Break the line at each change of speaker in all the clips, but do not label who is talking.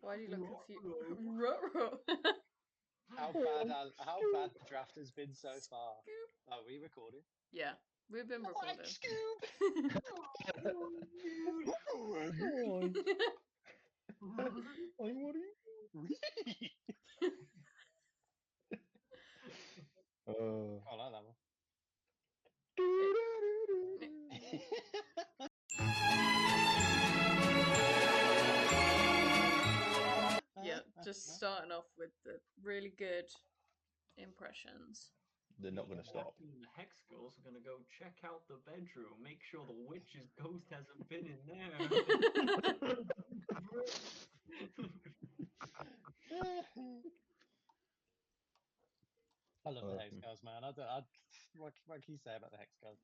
Why do you look confused? Ruh-roh.
How bad the draft has been so far. Are we recording?
Yeah, we've been recording.
Scoob! I like that one.
Yeah, just starting off with the really good impressions.
They're not going to stop.
The Hex Girls are going to go check out the bedroom, make sure the witch's ghost hasn't been in there.
I love the Hex Girls, man. What can you say about the Hex Girls?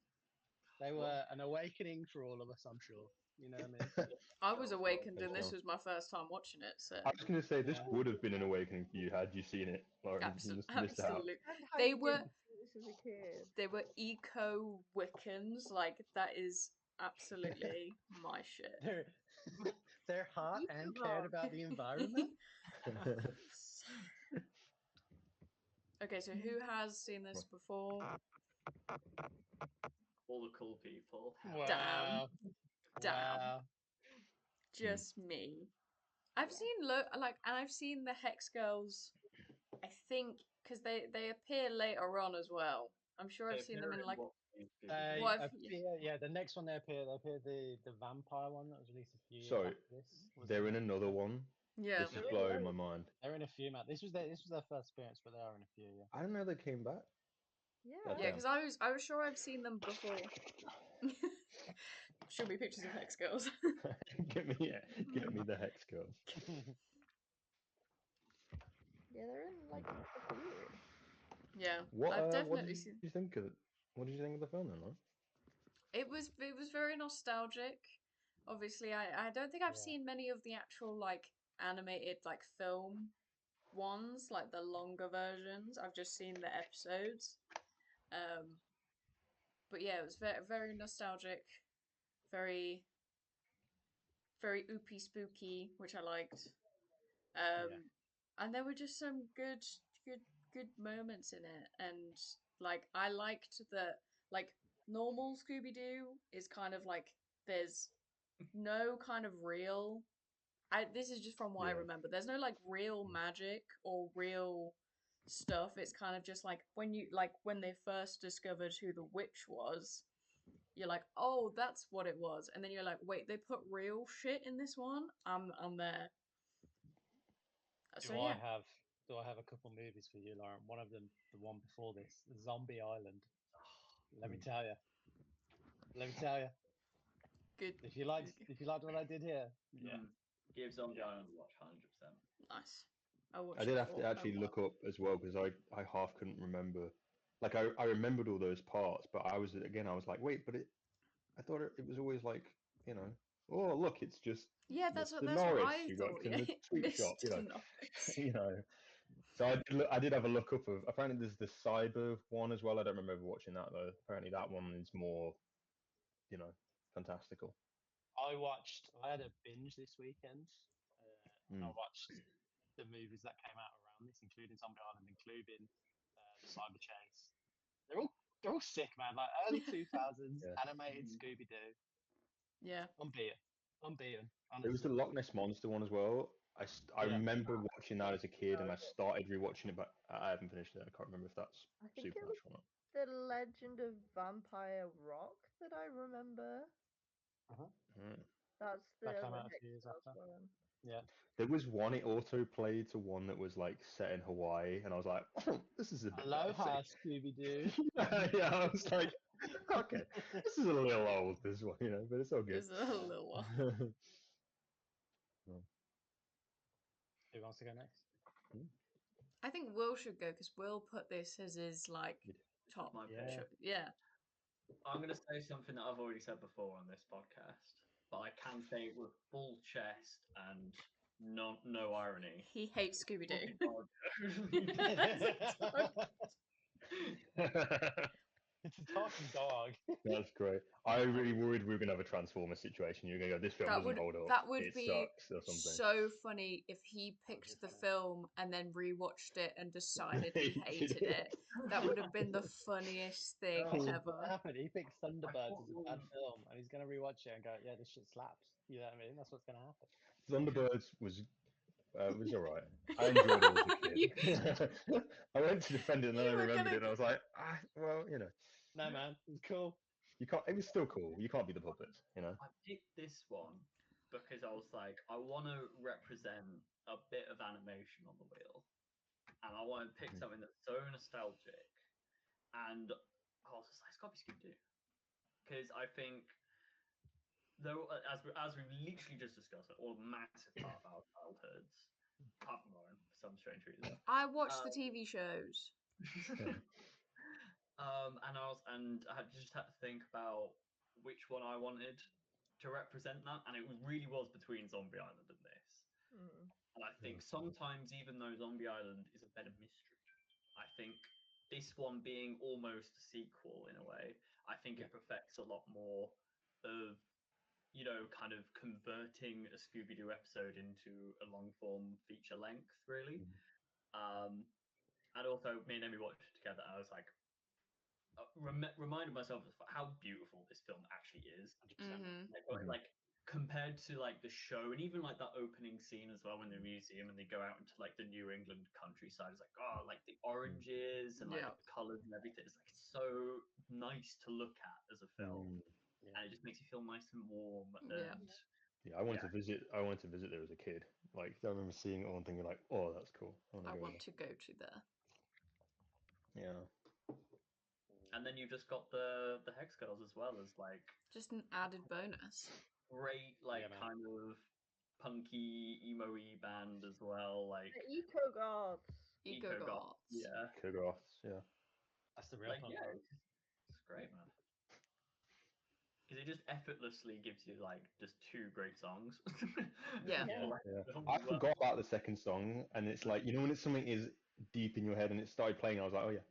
They were an awakening for all of us, I'm sure. You know what I mean?
I was awakened, and this was my first time watching it. So
I was going to say this would have been an awakening for you had you seen it, Lauren. You just missed out.
Absolutely. They were eco Wiccans. Like that is absolutely my shit.
Their heart and cared about the environment.
Okay, so who has seen this before?
All the cool people.
Wow.
Damn.
Wow.
Just me. I've seen and I've seen the Hex Girls. I think because they appear later on as well. I'm sure I've seen them in like.
The next one they appear the vampire one that was released a few years after this.
They're in another one.
Yeah.
This is blowing my mind.
They're in a few, Matt. This was their first appearance, but they are in a few. Yeah.
I don't know they came back.
Yeah, because I was sure I've seen them before. Show me pictures of Hex Girls.
Get me the Hex Girls.
Yeah, they're in like a few.
Yeah,
I've definitely seen. What did you think of the film then? Huh?
It was very nostalgic. Obviously, I don't think I've seen many of the actual like animated like film ones, like the longer versions. I've just seen the episodes. But yeah, it was very nostalgic, very oopy spooky, which I liked. And there were just some good moments in it, and like I liked that like normal Scooby Doo is kind of like there's no kind of real. This is just from what I remember. There's no like real magic or real stuff. It's kind of just like when they first discovered who the witch was, you're like, oh, that's what it was, and then you're like, wait, they put real shit in this one. I'm there.
Do I have a couple movies for you, Lauren? One of them, the one before this, Zombie Island. Let me tell you.
Good.
If you liked what I did here,
give Zombie Island a watch, 100%.
Nice.
I did have to actually look up as well because I half couldn't remember. Like I remembered all those parts, but I was like, wait, but I thought it was always like, oh look, it's just
that's
Mr.
what
Norris
I
who
thought.
worked in the sweet shop,
Norris.
So I did have a look up of. Apparently, there's the cyber one as well. I don't remember watching that though. Apparently, that one is more, fantastical.
I had a binge this weekend, and I watched the movies that came out around this, including Zombie Island, including the Cyber Chase. They're all sick, man. Like early 2000s animated Scooby Doo.
Yeah.
Unbeaten. Honestly.
There was the Loch Ness Monster one as well. I remember watching that as a kid, and I started rewatching it, but I haven't finished it. I can't remember if that's Supernatural or not.
The Legend of Vampire Rock that I remember. That's
that came out a few years after.
One.
Yeah.
There was one, it auto played to one that was like set in Hawaii, and I was like, oh, this is a bit
Aloha, Scooby Doo.
yeah, I was like, okay, this is a little old, this one, but it's all good.
It's a little one.
Who wants to go next?
I think Will should go because Will put this as his like top. Yeah.
I'm going to say something that I've already said before on this podcast, but I can say it with full chest and no irony.
He hates Scooby Doo.
It's a talking dog.
That's great. I really worried we were gonna have a Transformer situation. You're gonna go, this film
That
doesn't
would
hold up.
that would
It
be
sucks or something.
so funny if he
That would be
picked the
funny.
film and then rewatched it and decided he hated it. That would have been the funniest thing
What
ever.
happened? He picked Thunderbirds as a bad
thought-
film, and he's gonna rewatch it and go, "Yeah, this shit slaps." You know what I mean? That's what's gonna happen.
Thunderbirds was alright. I enjoyed it as a kid. I went to defend it and then I
You were
remembered
gonna
it and I was like, well, you know,
No, man, it's cool.
you can't. It was still cool. You can't be the puppets, you know.
I picked this one because I was like, I want to represent a bit of animation on the wheel, and I want to pick something that's so nostalgic. And I was just like, it's got to be Scooby Doo, because I think though, as we've literally just discussed, all a massive part of our childhoods, apart from Lauren for some strange reason.
I watched the TV shows.
And I just had to think about which one I wanted to represent that, and it really was between Zombie Island and this.
Mm.
And I think sometimes, even though Zombie Island is a better mystery, I think this one being almost a sequel in a way, I think it perfects a lot more of, kind of converting a Scooby Doo episode into a long form feature length, really. And also, me and Emmy watched it together, and I was like, reminded myself of how beautiful this film actually is.
100%.
Like compared to like the show, and even like that opening scene as well, when the museum and they go out into like the New England countryside. It's like, oh, like the oranges and like
Yeah.
the colors and everything. It's like so nice to look at as a film,
Yeah.
and it just makes you feel nice and warm.
Yeah.
And
Yeah, I wanted to visit. I wanted to visit there as a kid. Like I remember seeing it all and thinking like, oh, that's cool. I want to
I
go
want to go to there.
there. Yeah.
and then you've just got the Hex Girls as well as like
Just an added bonus.
great like
man.
kind of punky emo-y band as well, like
The Eco Gods.
Eco
Goth.
gods.
Yeah,
Kogoths, yeah.
That's the real
like
punk
yeah,
rock.
it's great, man. Because it just effortlessly gives you like just two great songs.
Yeah.
Yeah.
Yeah. I forgot about the second song, and it's like, you know, when it's something is deep in your head and it started playing, I was like, oh yeah.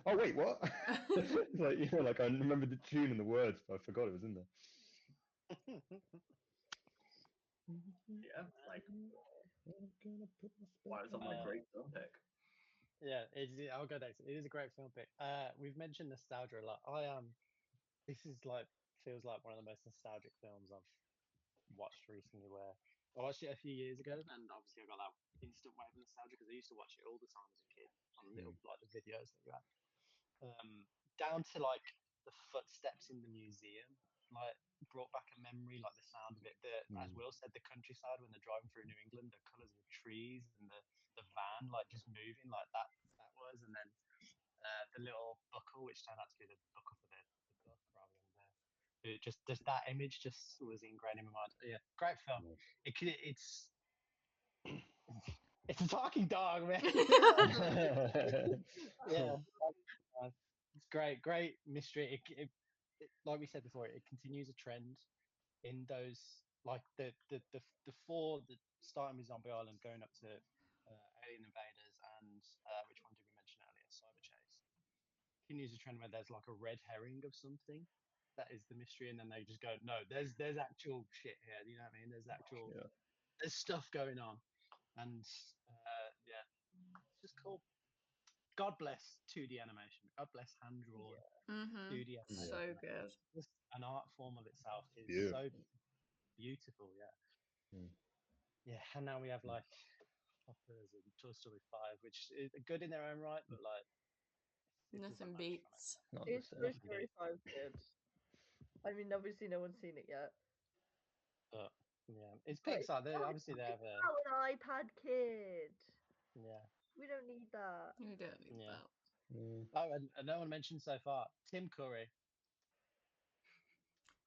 Oh wait, what? It's like, you know, like I remember the tune and the words, but I forgot it was in there.
Yeah, like
I'm gonna put my
why it's on my great film pick.
Yeah, I'll go next. It is a great film pick. We've mentioned nostalgia a lot. This is like feels like one of the most nostalgic films I've watched recently. Where I watched it a few years ago, and obviously I got that instant wave of nostalgia because I used to watch it all the time as a kid on little like the videos that you had. Down to like the footsteps in the museum, like brought back a memory, like the sound of it. As Will said, the countryside when they're driving through New England, the colours of the trees and the van like just moving like that was, and then the little buckle, which turned out to be the buckle for the book rather than it just that image just was ingrained in my mind. Yeah, great film. It's it's a talking dog, man. Yeah, it's great mystery. Like we said before, it continues a trend in those like the four that starting with Zombie Island, going up to Alien Invaders, and which one did we mention earlier? Cyber Chase. Continues a trend where there's like a red herring of something that is the mystery, and then they just go, no, there's actual shit here. You know what I mean? There's stuff going on, and yeah, it's just cool. God bless 2D animation. God bless hand drawn 2D animation.
So good.
Just an art form of itself is
Beautiful.
so beautiful. Yeah. Yeah, and now we have like Hoppers and Toy Story 5, which is good in their own right, but like it doesn't
Nothing
match
beats.
Not
Is
the
Toy
same.
Story 5 good? I mean, obviously no one's seen it yet.
But yeah, it's
But
Pixar. They obviously they have a
Oh, an iPad kid.
yeah.
We don't need that.
You don't need
Yeah.
that.
Oh, and no one mentioned so far Tim Curry.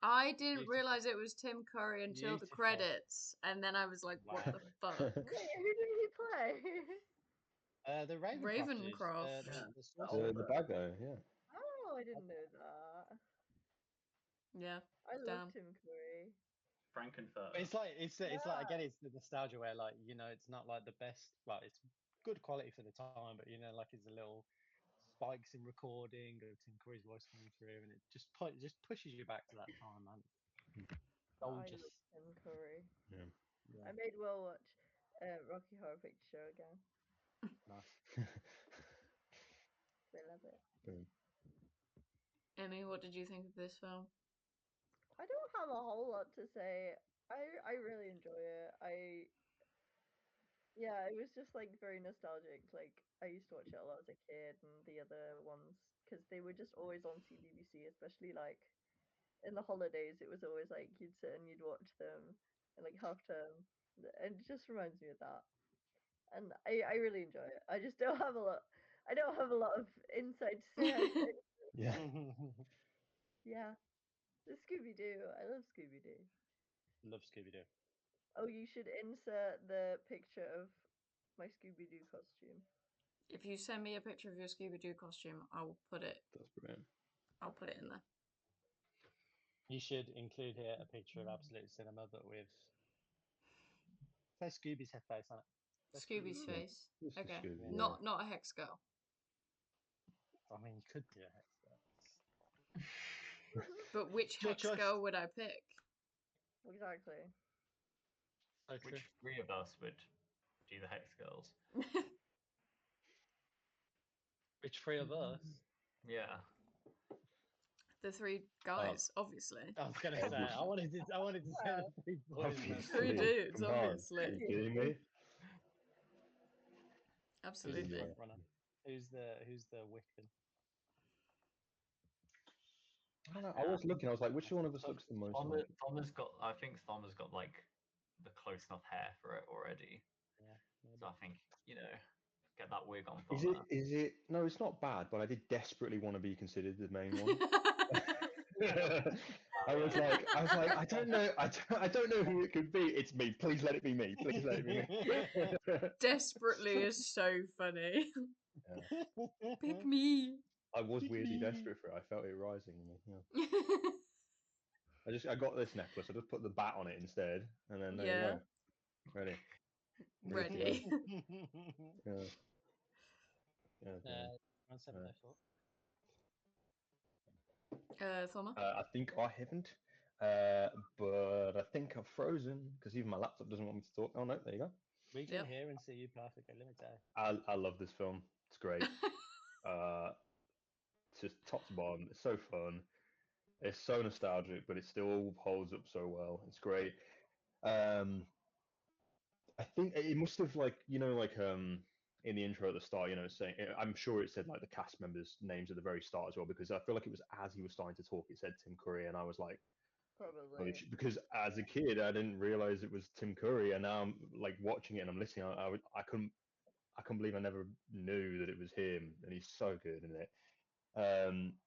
I didn't
Beautiful.
realize it was Tim Curry until the
Beautiful.
credits, and then I was like, "What
Wow.
the fuck?"
Wait, who did he play?
The Ravencroft dudes,
Ravencroft.
the sorcerer.
The bad guy, yeah.
Oh, I didn't know that.
Yeah.
I love
Damn.
Tim Curry.
Frankenfurter.
It's like it's like again it's the nostalgia where it's not like the best. Well, it's good quality for the time, but it's a little spikes in recording of Tim Curry's voice coming through, and it just pushes you back to that time, man.
I
All
love
just
Tim Curry.
Yeah.
I made Will watch Rocky Horror Picture Show again.
nice.
They love it.
Emmy, what did you think of this film?
I don't have a whole lot to say. I really enjoy it. Yeah, it was just like very nostalgic. Like I used to watch it a lot as a kid, and the other ones because they were just always on CBBC, especially like in the holidays. It was always like you'd sit and you'd watch them, and like half term, and it just reminds me of that. And I really enjoy it. I just don't have a lot. I don't have a lot of insight to say.
Yeah.
Yeah, the Scooby Doo. I love Scooby Doo.
Love Scooby Doo.
Oh, you should insert the picture of my Scooby Doo costume.
If you send me a picture of your Scooby Doo costume, I'll put it.
That's brilliant.
I'll put it in there.
You should include here a picture of Absolute Cinema, but with say Scooby's head face on it.
Scooby's
Yeah.
face.
This is
Okay.
Scooby, yeah.
Not a hex girl.
I mean, you could do a hex
But which
It's your
hex
choice.
girl would I pick?
Exactly.
So true.
Which three of us would do the Hex Girls?
Which three of us?
Yeah.
The three guys, obviously.
I was gonna say I wanted to say the three boys.
Three dudes,
Come on. Are
obviously.
you kidding me?
Who's the
Absolutely.
Yeah.
front runner? Who's the Wiccan?
I don't know. I was looking. I was like, which one of us looks the most like?
Thomas got. I think Thomas got like the close enough hair for it already.
Yeah.
So I think get that wig on
Is
Thomas.
it? Is it? No, it's not bad. But I did desperately want to be considered the main one. I was like, I don't know, I don't know who it could be. It's me. Please let it be me. Please let it be me.
Desperately is so funny.
Yeah.
Pick me.
I was
Pick
weirdly
me.
desperate for it. I felt it rising in me. Yeah. I got this necklace. I just put the bat on it instead, and then there you
Yeah.
go. Ready.
Ready.
Yeah. Yeah. Yeah.
Around 7:04.
Thomas?
I think I haven't, but I think I've frozen because even my laptop doesn't want me to talk. Oh no, there you go.
We can
Yep.
hear and see you perfectly. Let me tell you.
I love this film. It's great. It's just top to bottom. It's so fun. It's so nostalgic, but it still holds up so well. It's great. I think it must have in the intro at the start, saying I'm sure it said like the cast members' names at the very start as well because I feel like it was as he was starting to talk, it said Tim Curry, and I was like,
Probably.
because as a kid I didn't realize it was Tim Curry, and now I'm like watching it and I'm listening. I couldn't believe I never knew that it was him, and he's so good in it.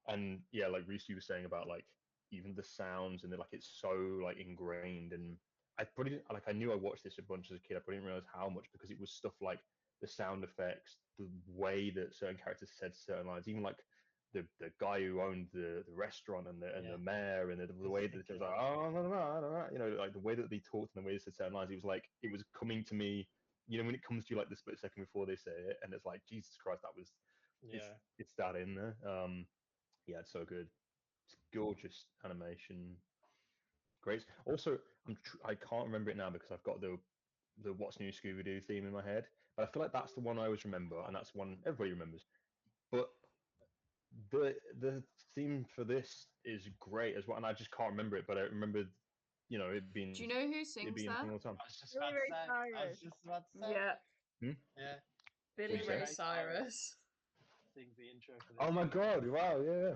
And yeah, like Reese, you were saying about like even the sounds and like it's so like ingrained. And I probably like I knew I watched this a bunch as a kid. I probably didn't realize how much because it was stuff like the sound effects, the way that certain characters said certain lines, even like the guy who owned the restaurant and the mayor and the way that it was like, oh no, no, no, no, like the way that they talked and the way they said certain lines, it was like it was coming to me, when it comes to like the split second before they say it, and it's like Jesus Christ, that was it's that in there. Yeah, it's so good. It's gorgeous animation. Great. Also, I can't remember it now because I've got the What's New Scooby Doo theme in my head, but I feel like that's the one I always remember, and that's one everybody remembers. But the theme for this is great as well, and I just can't remember it, but I remember, it being
Do you know who sings
a thing
that?
all the time.
I was just about to say. I was just about to say.
Yeah.
Yeah.
Billy
Who's
Ray
that?
Cyrus.
Sings the intro for this.
Oh my God! Wow, yeah.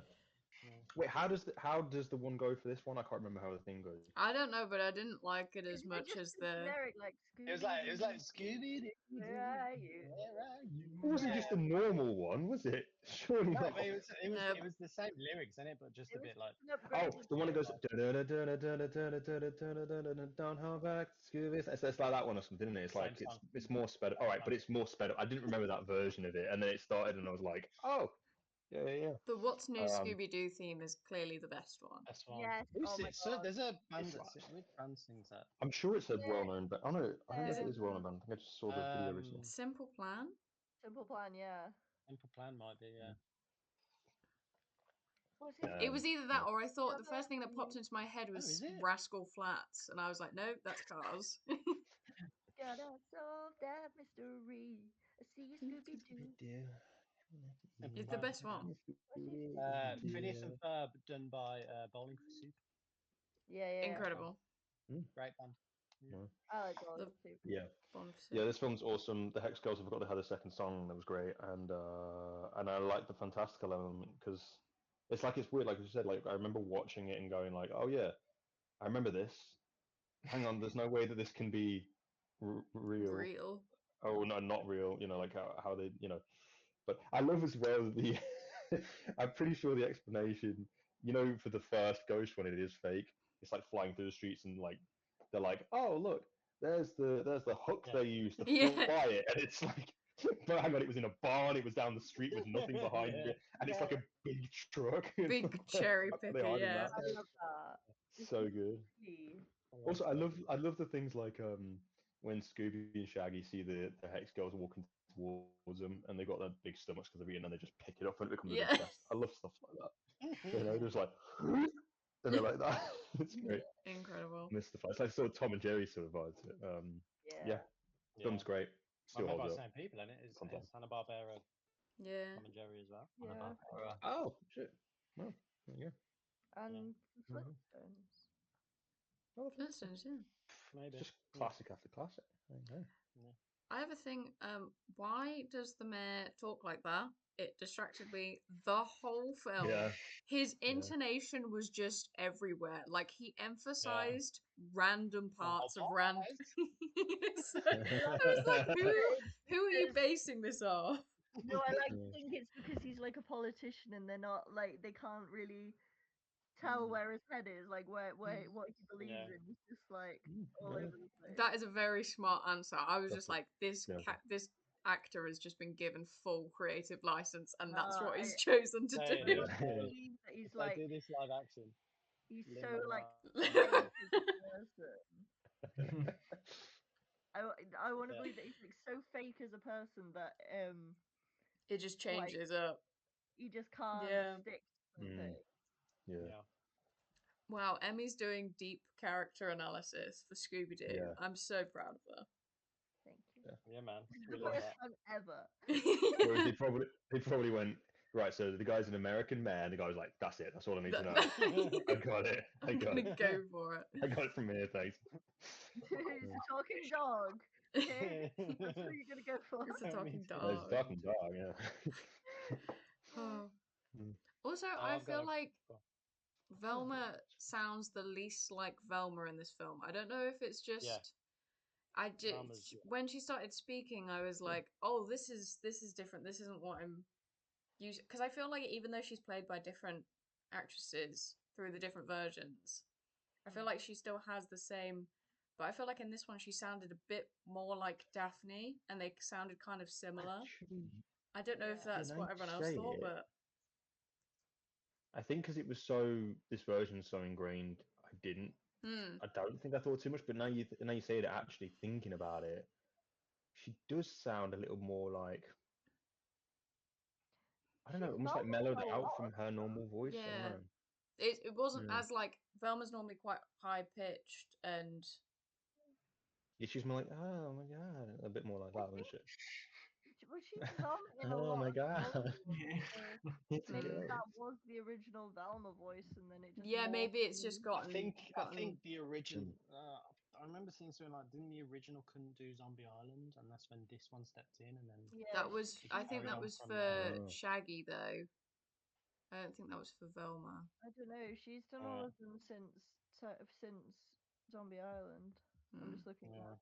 Yeah.
Wait, how does the one go for this one? I can't remember how the thing goes.
I don't know, but I didn't like it as
Isn't it
much
just
as
a
the.
generic like Scooby?
It was like Scooby Doo.
Where are you?
Where are you?
It wasn't just a normal one, was it? Surely
No,
not.
but
No.
it was the same lyrics in it, but just
It
a
was
bit like
an
Oh,
upgraded.
the one that goes don't hold back, Scooby. It's like that one or something, isn't it? It's
same
like
song.
it's more sped up. All right, but it's more sped up. I didn't remember that version of it, and then it started, and I was like, oh, yeah, yeah,
The What's New
yeah.
Scooby Doo theme is clearly the best one.
That's one.
Yes. Oh my
So
God.
there's a band
It's
that's
like,
which band sings that?
I'm sure it's a
Yeah.
well-known, but I don't know
Is
if it
it
is a well-known band. I think I just saw the video recently.
Simple Plan?
Simple Plan. Yeah.
Simple Plan might be, yeah.
Was it?
It was either that
Yeah.
or I thought the
Gather
first thing that popped
me,
into my head
Oh,
was
is it?
Rascal Flats, and I was like, no, that's Cars.
gotta solve that mystery. I see you, Scooby Doo.
It's the best one.
Phineas and Ferb, done by Bowling for Soup.
Yeah, yeah.
Incredible.
Great band.
Wow.
I like Bowling
The
for Soup.
Yeah.
Bond
Yeah, this film's awesome. The Hex Girls, I forgot they had a second song that was great, and I like the fantastical element because it's like it's weird, like you said. Like I remember watching it and going like, oh yeah, I remember this. Hang on, there's no way that this can be real.
real.
Oh no, not real. You know, like how they, you know. But I love as well the. I'm pretty sure the explanation, you know, for the first ghost when it is fake, it's like flying through the streets and like they're like, oh look, there's the hook
Yeah.
they used to
Yeah.
fly it, and it's like, but hang on, it was in a barn, it was down the street with nothing behind
Yeah.
it, and it's
Yeah,
like a big truck. It's
Big
like, where the
cherry
fuck are they
picker,
hiding
yeah.
that?
I love that. It's
So
just
good.
silly.
I love
Also,
that.
I love the things like when Scooby and Shaggy see the Hex girls walking towards them, and they got their big stomachs because they're eating, and they just pick it up and it becomes a big
Yeah.
chest. I love stuff like that. You know, just like and they're like that. It's great.
Incredible.
Mystified. It's like sort of Tom and Jerry sort of vibes to it.
Yeah.
Yeah,
Yeah.
film's great.
Well,
Still
made by
holds
the
up.
same people, and it's
Fantastic.
Hanna Barbera,
Yeah.
Tom and Jerry as well.
Yeah.
Oh shit. Well, there you
And the
go. Mhm.
Flintstones.
Oh,
Flintstones, yeah.
Maybe.
just classic after classic. There you go.
Yeah.
I have a thing. Why does the mayor talk like that? It distracted me the whole film.
Yeah,
His
yeah.
intonation was just everywhere. Like he
Yeah.
emphasized random
Well,
parts of random. So
I like
I
to
was like,
think that it's
who are you
because
basing this off?
no, I like to
Yeah.
think it's because he's like a politician and they're not like they can't really tell
Mm.
where his head is, like where
Mm.
what he believes
Yeah.
in. He's just like all
Yeah.
over the place.
That is a very smart answer. I was just
Definitely.
like,
Yeah.
this actor has just been given full creative license, and
No,
that's what he's chosen to
Saying
do.
I
Yeah.
believe that
if
he's
they
like
do this live action,
he's
Lin
so like
Manuel
fake
Miranda.
as a person. I want to
Yeah.
believe that he's like so fake as a person that
It just
like
changes up.
he just can't
Yeah.
stick to
Mm,
something.
yeah.
Yeah.
Wow, Emmy's doing deep character analysis for Scooby Doo.
Yeah.
I'm so proud of
Thank you.
Yeah, man.
This is
We
the
love
first
that.
time ever.
her.
Whereas they probably went right. So the guy's an American man. The guy was like, "That's it. That's all I need to know. I got it. I
I'm
got
gonna
it.
go for it.
I got it from here. Thanks."
It's a talking dog. Okay, that's what you're gonna go for.
It's a
Me
talking
too.
It's
dog.
talking dog. Yeah.
Oh.
Mm.
Also, I
I've got
feel
a.
like
Go
Velma sounds the least like Velma in this film. I don't know if it's
Yeah,
just I did
Velma's. Yeah.
when she started speaking, I was like, "Oh, this is different. This isn't what I'm used." Because I feel like even though she's played by different actresses through the different versions, I feel like she still has the same. But I feel like in this one she sounded a bit more like Daphne, and they sounded kind of similar.
Actually,
I don't know if
Yeah.
yeah,
that's
now
what
you
everyone else
say
thought,
it,
but
I think because it was so this version's so ingrained, I didn't.
hmm,
I don't think I thought too much. But now you say it, actually thinking about it, she does sound a little more like I don't know,
She's
almost like
Velma in
mellowed
a
out
lot of
from her
stuff.
normal voice. I don't
yeah,
know.
it wasn't
Mm.
as like Velma's normally quite high pitched and
Yeah, she's more like, oh my god, a bit more like
I
that, wasn't
think
she?
well, she's Velma in a
Oh
lot
my
of the older
god,
ones, so
it's a
maybe
hmm,
ghost.
that was the original Velma voice, and then it just
yeah,
morphed.
maybe it's just
I
gotten
think the original.
Mm.
I remember seeing something like, didn't the original couldn't do Zombie Island, and that's when this one stepped in, and then
Yeah,
that was
it
I
she's
think
carried
that
on
was
from there.
for
Oh,
Shaggy though. I don't think that was for Velma.
I don't know. She's done all
Uh,
of them since Zombie Island. I'm
Hmm.
just looking
yeah.
at.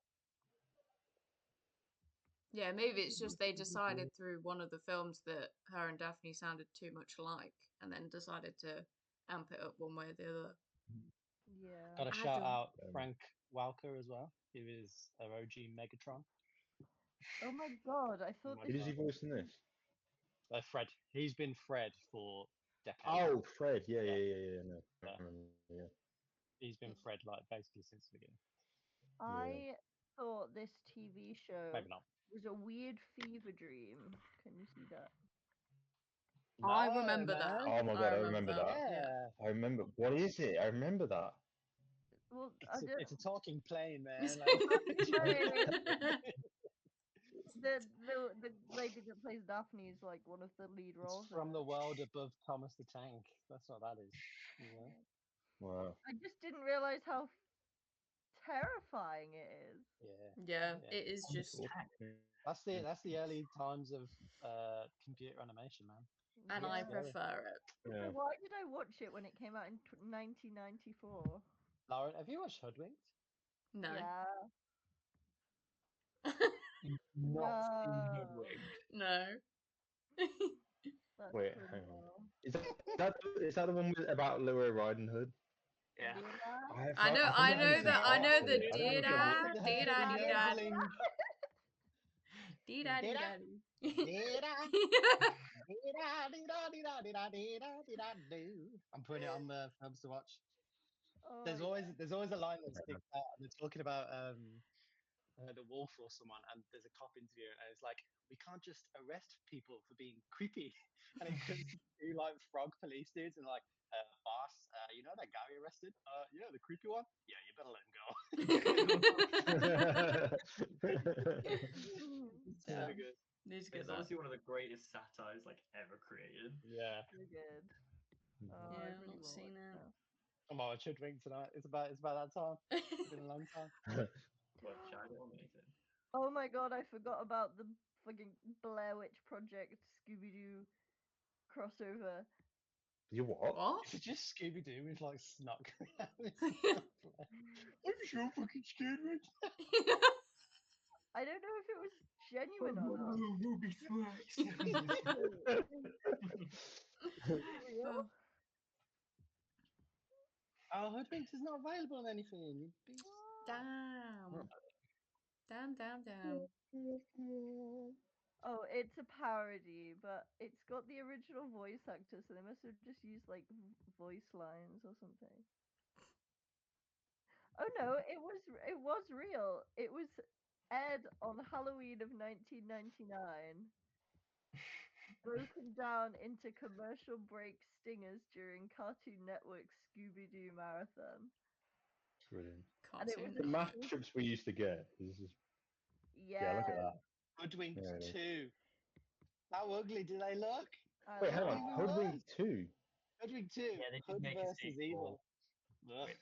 Yeah, maybe it's just they decided through one of the films that her and Daphne sounded too much alike, and then decided to amp it up one way or the other.
Yeah.
Got to shout
Adam.
out Frank Welker as well. He was our OG Megatron.
Oh my god! I thought
who
this.
does he
Modified.
voice in this?
Fred. He's been Fred for decades.
Oh, Fred. Yeah,
Yeah,
yeah, yeah, yeah. No, I
yeah.
remember, yeah,
He's been Fred like basically since the beginning.
yeah.
I thought this TV show
Maybe not.
was a weird fever dream. Can you see that?
I
No,
remember
man.
that.
Oh my
I
god, I
remember
remember
that.
that.
Yeah.
Yeah,
I remember. What is it? I remember that.
Well,
it's a talking plane, man. Like,
Matthew Murray, the lady that plays Daphne is like one of the lead roles
it's
in
from the
it.
world above Thomas the Tank. That's what that is. You know?
Wow.
I just didn't realize how terrifying it is.
Yeah.
Yeah,
Yeah.
it is just,
That's the early times of computer animation, man.
and
Pretty
I
Yeah.
scary.
prefer it.
Yeah.
Why did I watch it when it came out in 1994?
Lauren, have you watched Hoodwinked?
No.
Yeah.
Not seen
No.
Hoodwinked.
No.
That's
Wait, hang on.
criminal.
Is that the one about Little Riding Hood?
Yeah.
Did I?
I think I haven't seen
I know
parts of
the
it. I don't know
dee
if I
da,
watched
Look at
it.
the
dee da
herdling,
dee da,
herdling.
dee da dee
Dee-da,
da dee.
dee-da, dee-da, dee-da, dee-da, dee-da, dee-da, dee-da, doo. I'm putting it on the films to watch.
Oh,
There's always a line that
Yeah.
sticks out. And they're talking about the wolf or someone, and there's a cop interview, and it's like, we can't just arrest people for being creepy. And it comes to like frog police dudes, and like, boss, you know that guy we arrested? Yeah, the creepy one. Yeah, you better let him go. It's so
Yeah,
good.
need to get
It's
that.
honestly one of the greatest satires like ever created.
Yeah.
so good. Oh, I
Yeah, I've
really
not
want to
seen
watch
it.
that.
Come on, should drink tonight. It's about that time. It's been a long time.
What shadow amazing.
Oh my god, I forgot about the fucking Blair Witch Project Scooby Doo crossover.
You what?
What?
Is it just Scooby Doo with like snot coming out of his mouth? I'm so fucking scared right
I don't know if it was genuine or not.
Ruby Smacks.
Is it real?
Oh,
now. Oh, Hoodwinked is not available on anything, you beast.
damn. Damn.
Oh, it's a parody, but it's got the original voice actor, so they must have just used like voice lines or something. Oh no, it was real. It was aired on Halloween of 1999, broken down into commercial break stingers during Cartoon Network's Scooby Doo marathon,
Brilliant.
and it was
Cartoon
The
a
network.
mashups we used to get. This is, yeah,
yeah.
look at that.
Hoodwinked
There it is.
2. How ugly do they look?
I
Wait, hang
love
on.
Even
that.
worse.
Hoodwink 2.
Hoodwinked 2.
Yeah, they did
Hood
make a
versus
sequel,
Evil. Ugh.
which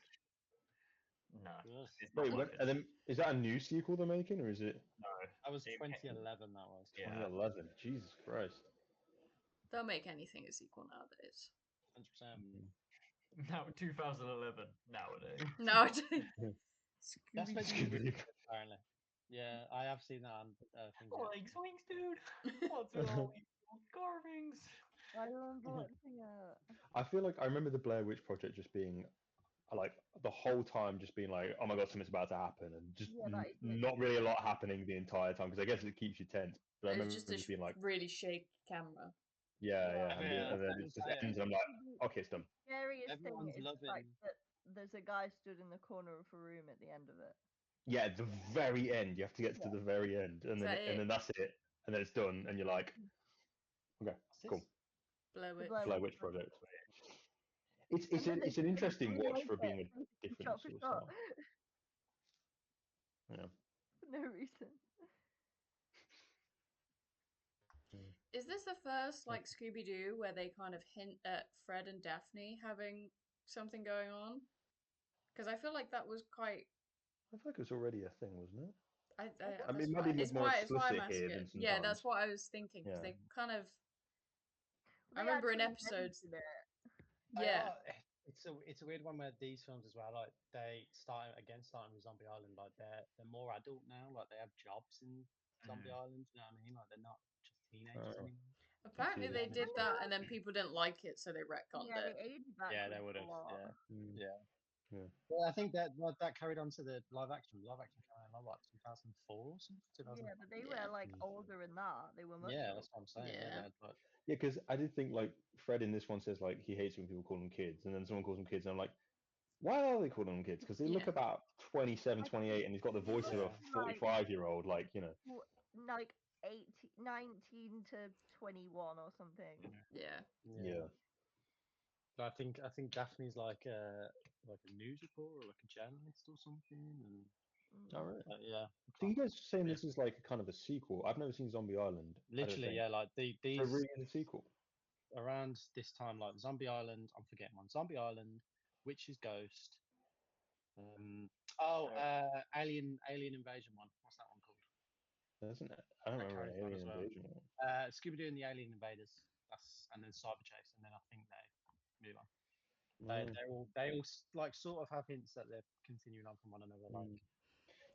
no,
Ugh.
it's not
Wait,
like
what? And then, is that a new sequel they're making, or is it
no.
That was
It came,
2011, that was.
yeah,
2011? Jesus Christ.
They'll make anything a sequel nowadays.
100%.
Mm.
now 2011 nowadays.
Nowadays.
That's
Scooby
meant to be really
Scooby-Doo.
good, apparently. Yeah, I have seen that on things. Yeah.
Like swings, dude. What's with all these carvings?
I remember watching it.
I feel like I remember the Blair Witch Project just being like the whole time, just being like, oh my god, something's about to happen, and just
Yeah, that is
not really a lot happening the entire time because I guess it keeps you tense. But I
It's
remember
just a
just being like,
really shaky camera.
yeah,
yeah.
yeah, and,
Yeah,
and then
that's
it just
the
ends, and I'm like,
The
okay, it's done.
scariest thing
everyone's
is the fact
loving.
that there's a guy stood in the corner of a room at the end of it.
Yeah, at the very end, you have to get to
Yeah.
the very end, and
Is
then
that it?
that's it, and then it's done, and you're like, okay,
What's
cool.
this?
Blow
The
it.
Blair
Blair
Witch
Witch
Project.
Project. It's
And then
it's an
they just
interesting watch
remade
for being
it,
a
basically
different
shot for
sort of
shot,
style. Yeah.
for no reason.
Is this the first like Scooby Doo where they kind of hint at Fred and Daphne having something going on? Because I feel like that was quite.
I feel like it was already a thing, wasn't it? I mean,
That's
it might be
it's
more
why I'm
explicit
asking
here
it.
than
Yeah, that's
sometimes.
what I was thinking because
Yeah.
they kind of. I
They
remember in
actually
episodes.
mentioned it.
They
Yeah,
are. It's a weird one where these films as well. Like they starting with Zombie Island. Like they're more adult now. Like they have jobs in Zombie Island. You know what I mean? Like they're not just teenagers
Oh,
anymore.
can see
apparently they
that.
did that and then people didn't like it, so they retconned
Yeah,
it.
they aged
Yeah, they
backwards
would
a
have.
lot.
Yeah,
Mm,
yeah.
yeah.
Well, I think that carried on to the live action. Live action came out in like what 2004 or something. 2000.
Yeah, but they
Yeah,
were like
Mm.
older in that. They were much
Yeah,
older.
that's what I'm saying.
yeah.
Yeah, but
Yeah, because I did think like Fred in this one says like he hates when people call him kids, and then someone calls them kids, and I'm like, why are they calling them kids? Because they look
Yeah.
about 27,
I
28, and he's got the
think
voice
it
of a
yeah,
was like,
45-year-old. Like, you know.
like 19 to 21 or something.
Yeah.
Yeah.
But I think Daphne's like a news reporter or like a journalist or something, and
All right.
yeah.
So you guys saying this is like kind of a sequel? I've never seen Zombie Island. I don't
Literally,
think.
yeah, like
So
these
really is a sequel.
around this time, like Zombie Island. I'm forgetting one. Zombie Island, Witch's Ghost. Alien Invasion one. What's that one called?
Isn't it? I don't
That
remember
carries
an
on as
Alien
well.
Invasion one.
Scooby-Doo and the Alien Invaders. And then Cyber Chase, and then I think they move on.
Mm.
They all like sort of have hints that they're continuing on from one another. Like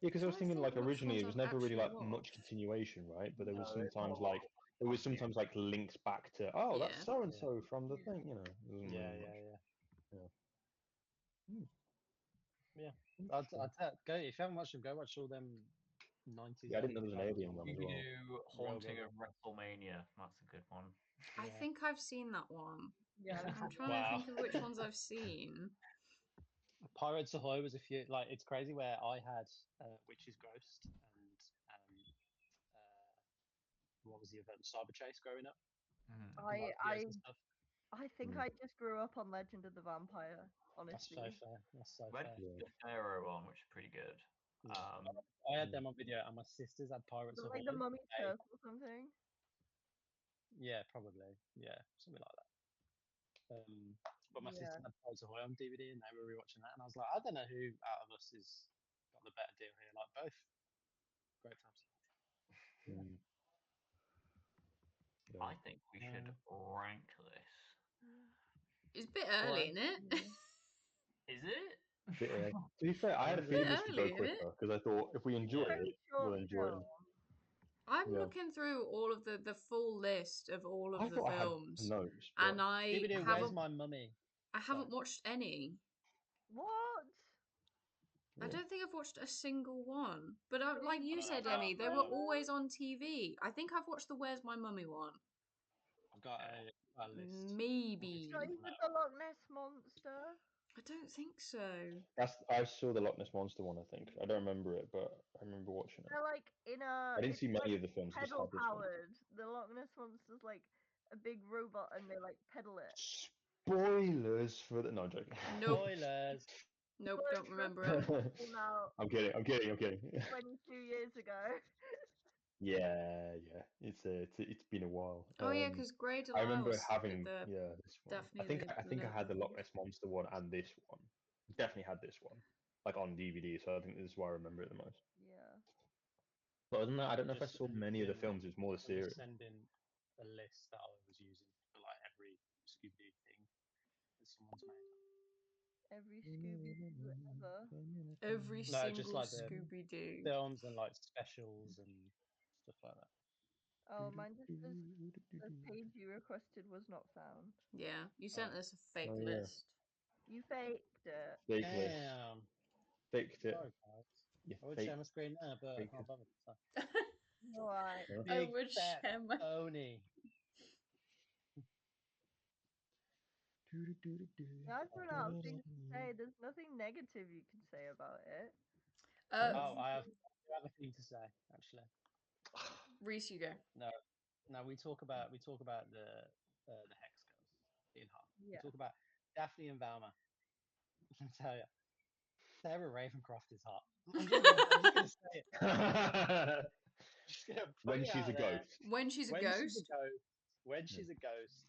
Yeah, because I was
Trying to
thinking
think
like
which
originally
ones
it was
I've
never really
actually
like much
watched.
continuation, right? But there was
No, it's
sometimes
not.
like links back to that's
Yeah.
so and so from the thing, you know. It wasn't
yeah,
really
yeah,
much.
yeah,
Yeah. Hmm,
yeah.
interesting.
Go if you haven't watched them, go watch all them 90s,
Yeah, I didn't know
early
there was an
2000s
Alien
ones.
one as well.
Scooby-Doo Haunting of WrestleMania. That's a good one.
I
Yeah.
think I've seen that one.
Yeah.
I'm trying to
Wow.
think of which ones I've seen.
Pirates Ahoy was a few. Like it's crazy where I had Witch's Ghost and what was the event? Cyber Chase growing up.
Mm.
Like videos and stuff.
I think
Mm.
I just grew up on Legend of the Vampire,
That's
honestly.
so fair. That's so
Went
fair.
Yeah.
the Pharaoh one, which is pretty good.
Yeah.
Um,
I had them on video, and my sisters had Pirates
But
Ahoy.
like the Mummy's
They,
Curse or something.
yeah, probably. Yeah, something like that. But my
Yeah.
sister had Pirates Ahoy on DVD, and they were rewatching that, and I was like, I don't know who out of us has got the better deal here. Like both great films.
Mm. Yeah.
I think we should rank this.
It's a bit early, isn't it?
Yeah.
Is it?
Bit early. To be fair, I had a
Bit
feeling this would go
early, isn't it?
quicker because I thought if we enjoy
Yeah.
it, we'll
Short
enjoy it.
film.
I'm
Yeah.
looking through all of the full list of all of
I
the
thought I had
films,
notes,
and
but
I
Scooby-Doo, Where's
haven't
My Mummy?
I
Sorry.
haven't watched any.
What?
I
yeah.
don't think I've watched a single one. But like
Really?
you
I don't know
said,
about
Emmy, they were always on TV. I think I've watched the Where's My Mummy one.
I've got a list.
Not
Maybe.
even the Loch Ness Monster.
I don't think so.
I saw the Loch Ness Monster one. I think I don't remember it, but I remember watching it.
They're like
I didn't
it's
see many
like
of the films. I just
pedal
had this one.
powered. The Loch Ness Monster's like a big robot and they like pedal it.
Spoilers for the. No, I'm joking.
Nope.
Spoilers.
Nope,
But
don't
the
remember it.
film came out
I'm kidding. I'm kidding. I'm kidding.
22 years ago.
Yeah, yeah. It's been a while.
Oh yeah, because Grey
I
Delisle
remember
did
having
the
this one. I
Daphne
think
the
I think I had the Loch
thing.
Ness Monster one and this one. Definitely had this one, like on DVD. So I think this is why I remember it the most.
Yeah.
But other than that, I don't know if I
Just
saw many of the
sending,
films. It's more the
I'm just
series.
sending a list that I was using for like every Scooby-Doo thing that someone's made.
Every Scooby Doo ever.
Every
No, just
single
like the
Scooby Doo.
films and like specials and stuff like that.
Oh, mine just says the page you requested was not found.
Yeah, you sent us a fake
Oh yeah,
list.
You faked it.
fake list,
Damn.
faked it.
Sorry, guys.
You
I would share
fake,
my screen now, but I
fake
can't
it.
bother. So.
Alright.
Huh?
I
Big
would
fat
share my.
Oni.
I've run out of things to say. There's nothing negative you can say about it.
Uh,
Oh, I have a thing to say actually.
Reese, you go.
No, no, we talk about the Hex Girls being hot. We
Yeah.
talk about Daphne and Valma. I can tell you, Sarah Ravencroft is hot. I'm just gonna say it. Just gonna put
When
it
she's
out
a
there.
ghost.
When she's a
When she's a
ghost.
ghost, when she's a ghost,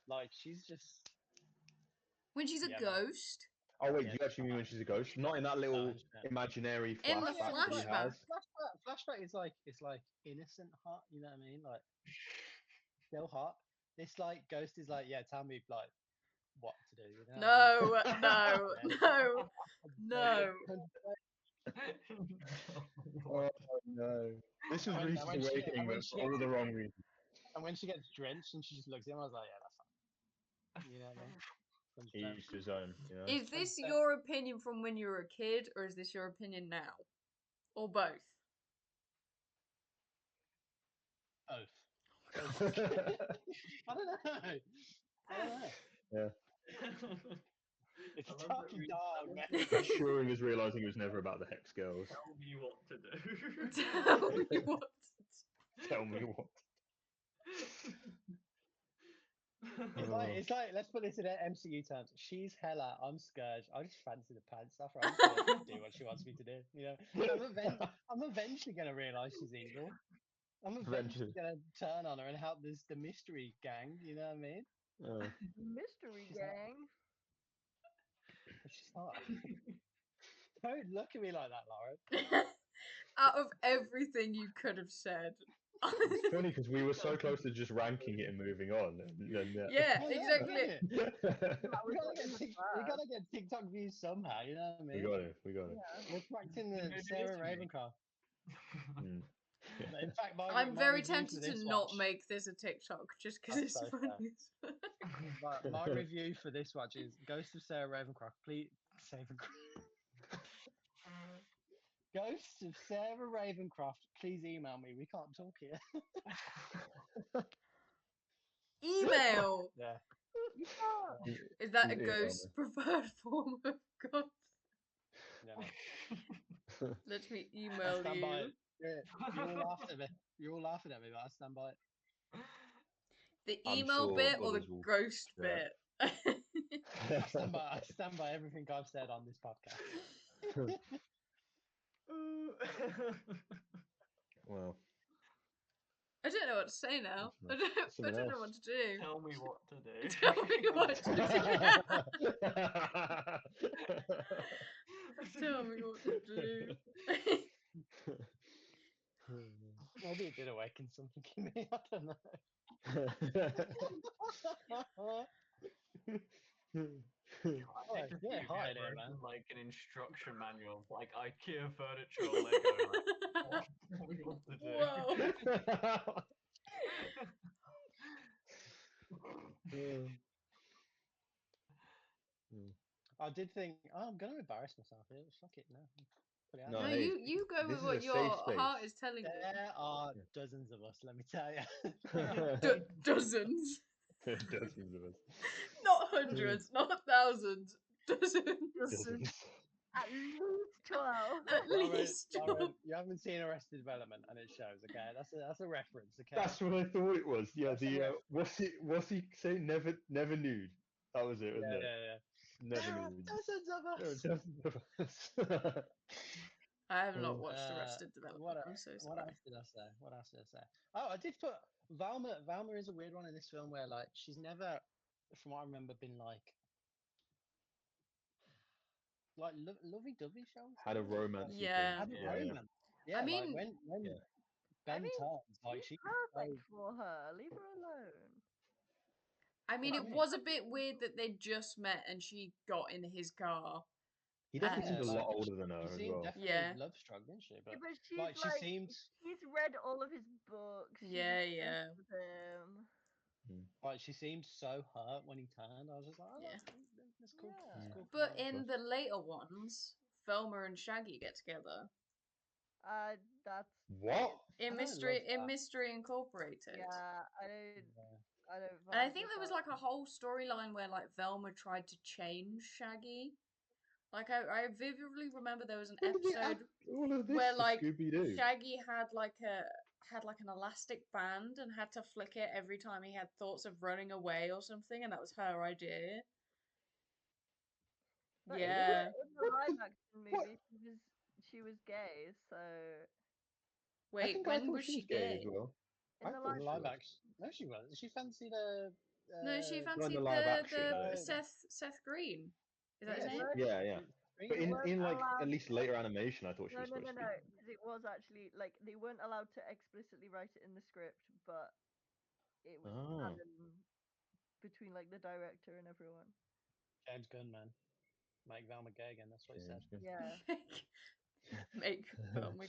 like she's just
When she's a
yeah, man.
ghost.
Oh wait,
Yeah,
do you actually mean when she's a ghost? Not in that
no,
little
100%.
imaginary
In the
Oh yeah,
flashback
it's
that he
like
flashback.
has.
flashback is like it's like innocent hot. You know what I mean? Like still hot. This like ghost is like yeah, tell me like what to do. You know what I mean?
No, no, no, no.
Oh no. This is
When, and
Reese's
when she
awakening,
and when
but
she
for all
gets
the wrong reasons.
and when she gets drenched and she just looks at him, I was like, yeah, that's fine. You know what I mean? 100%.
Each to his own, you know.
Is this
100%.
your opinion from when you were a kid, or is this your opinion now? Or both?
Both. I don't know. I don't know.
Yeah.
It's
I
a
love that
talking dog, man.
For sure, he was realizing it was never about the Hex Girls.
Tell me what to do.
Tell me what.
Tell me what.
It's like let's put this in MCU terms. She's Hela, I'm Scourge. I just fancy the pants off her. I'm just gonna do what she wants me to do. I'm eventually gonna realise she's evil. I'm eventually gonna turn on her and help the mystery gang. You know what I mean?
Mystery
She's
gang.
But she's not. Don't look at me like that, Lauren.
Out of everything you could have said.
It's funny because we were so close to just ranking it and moving on, and then
Yeah,
Well, yeah,
exactly.
yeah.
That
We
was
gotta
in
get
the
we
past.
gotta get TikTok views somehow. You know what I
we
mean?
got it. We got it.
Yeah.
We're practicing
Maybe
the
it
Sarah
is me.
Ravencroft.
Mm.
In fact,
I'm
my
very
review for
tempted to
this
not
watch,
make this a TikTok just because
That's
it's
so fair.
funny.
my review for this watch is Ghost of Sarah Ravencroft. Please save a Ghost of Sarah Ravencroft. Please email me. We can't talk here.
Email!
Yeah.
Yeah.
Is that a
Email
ghost's preferred form of God?
Yeah.
Let me
I
email
stand by
you.
it. Yeah, you're all laughing at me. You're all laughing at me, but I stand by it.
The
I'm
email
sure
bit or the
others will.
ghost
Yeah.
bit?
I stand by everything I've said on this podcast.
Well,
I don't know what to say now. I
something
don't know what
else.
to do.
Tell me what to do.
Tell me what to do. Tell me what to do.
Maybe it did awaken something in me. I don't know. Yeah, hi there, man.
Like an instruction manual of like IKEA furniture or Lego. Like, tell me what to do.
Whoa.
I did think, oh, I'm going to embarrass myself here. Fuck it, no. Put it out
No,
No,
there.
hey,
you go
this
with
is a
what
safe
your heart
space.
is telling you.
There are dozens of us, let me tell you.
Dozens.
Dozens of us.
Not hundreds, not thousands. Dozens.
Dozens.
At least 12.
At least.
Lauren, you haven't seen Arrested Development, and it shows. Okay, that's a reference. Okay,
That's what I thought it was. Yeah,
That's a
the
reference.
what's he saying? Never nude. That was it, wasn't it?
Yeah.
Never
There are
nude.
dozens of
There are
us.
dozens of us.
I have not watched Arrested
What
Development. I'm so
what
sorry.
else did I say? What else did I say? Oh, I did put Valma. Valma is a weird one in this film where like she's never, from what I remember, been like lovey-dovey, shall we
Had
say?
a romance
Yeah.
Had a
yeah.
romance. Yeah,
I
like
mean,
when
Yeah.
I
Ben
mean,
turns, like
he's
she's
perfect
so.
for her. Leave her alone.
What do
it
you mean?
was a bit weird that they just met and she got in his car.
He definitely
And
seemed a
like
lot older than
she
her as
seemed
well.
definitely
yeah,
love struck, didn't she?
Yeah,
But
but she's
like she
like,
seemed
she's read all of his books. She's
yeah.
obsessed with him.
she seemed so hurt when he turned. I was just like, oh,
Yeah.
that's cool. That's
Yeah.
cool for
But
Valma.
in the later ones, Velma and Shaggy get together
That's
What?
I don't love
In
that.
Mystery Incorporated.
yeah.
Yeah.
I don't
And I
vibe
think
with
there was
that.
like a whole storyline where like Velma tried to change Shaggy. Like I vividly remember there was an
When did they add
episode
all of
where
this to
like
Scooby Doo?
Shaggy had like an elastic band and had to flick it every time he had thoughts of running away or something, and that was her idea.
But
Yeah.
in the live action
What?
movie, she was gay. So
I
Wait,
think I
when
thought
was
she
she
was gay as
gay?
well.
in
I
the
thought
live,
In
she
live
was.
action, no, she wasn't. She fancied
No, she
Well, in the
fancied
live action,
the
no.
Seth Green. Is that his
they
yes,
name?
weren't
Yeah. But
they weren't
in like at
allowed.
least later animation, I thought she
No,
was
no, no,
supposed to
no.
be.
Because it was actually like they weren't allowed to explicitly write it in the script, but it was
Oh,
canon between like the director and everyone.
James Gunn, man, make Velma gay again. That's what he said.
James Gunn.
Yeah.
Make Velma.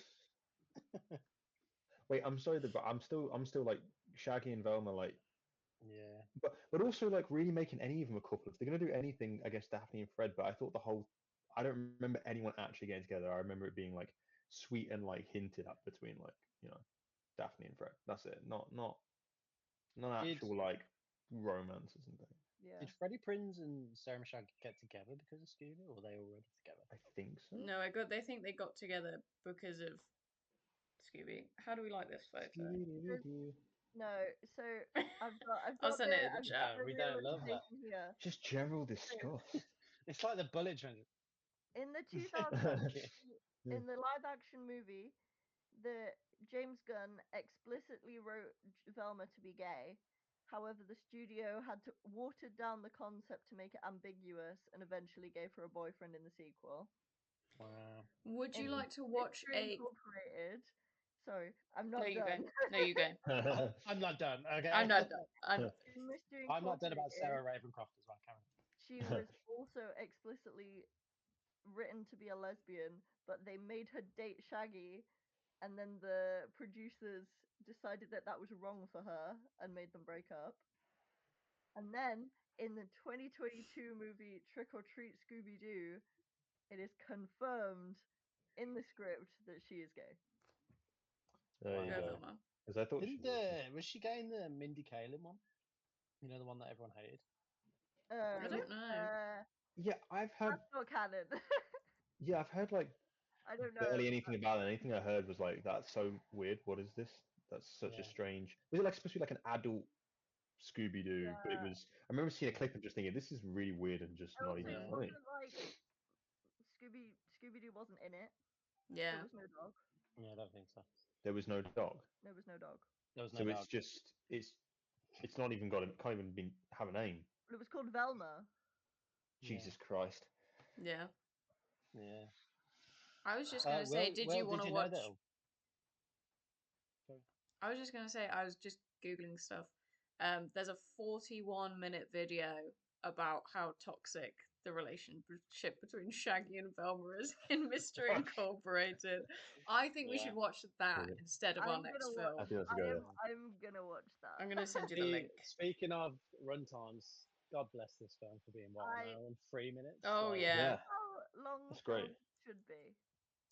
Wait, I'm sorry, but I'm still like Shaggy and Velma, like,
Yeah,
but also like really making any of them a couple. If they're gonna do anything, I guess Daphne and Fred. But I thought I don't remember anyone actually getting together. I remember it being like sweet and like hinted at between like Daphne and Fred. That's it. Not
did
actual like romance or something.
Yeah.
did Freddie Prinze and Sarah Michelle get together because of Scooby, or were they already together?
I think so.
No, they think they got together because of Scooby. How do we like this photo?
No, so I've
I'll
got
send it in the
I've
chat.
got the
We don't love that.
realization here.
Just general disgust.
It's like the bullet journey.
In the
Thank
2000s,
you.
in the live action movie, the James Gunn explicitly wrote Velma to be gay. However, the studio had to water down the concept to make it ambiguous and eventually gave her a boyfriend in the sequel.
Wow.
Would you
In
like to watch
Mystery
a?
Incorporated. Sorry, I'm
No,
not
you go.
done.
No, you go.
I'm not done. Okay.
I'm not done. I'm not.
In Mystery
I'm not done about
Incorporated,
Sarah Ravencroft as well, Karen.
she was also explicitly written to be a lesbian, but they made her date Shaggy, and then the producers decided that that was wrong for her and made them break up. And then in the 2022 movie Trick or Treat Scooby Doo, it is confirmed in the script that she is gay.
There you
Go,
go.
Vilma.
Because I thought she
Was she gay in the Mindy Kaling one? You know, the one that everyone hated?
I don't know.
Yeah, I've heard.
That's not canon.
Yeah, I've heard like
I don't know.
barely anything about it. Anything I heard was like, "That's so weird. What is this? That's such a
Yeah.
strange." Was it like supposed to be like an adult Scooby Doo? But it
Yeah.
was. I remember seeing a clip and just thinking, "This is really weird and just not
Also,
even
it
funny."
wasn't like Scooby Doo wasn't in it. There
Yeah.
was no dog.
Yeah, I don't think so.
There was no dog,
There was no dog.
There was no
so it's
dog.
just it's not even got a can't even be have a name.
But it was called Velma.
Jesus Christ.
Yeah.
Yeah.
I was just gonna say, did you want to
you
watch?
know that? Sorry.
I was just gonna say, I was just googling stuff. There's a 41-minute video about how toxic the relationship between Shaggy and Velma is in Mystery Incorporated. I think we should watch that
Brilliant.
instead of our
I'm
next
gonna
film.
watch.
I think that's a good idea.
I'm gonna watch that.
I'm gonna send you the link.
Speaking of runtimes, God bless this film for being what, an
I-
hour and 3 minutes.
Oh
Like,
yeah.
Yeah,
How long
that's great.
films should be?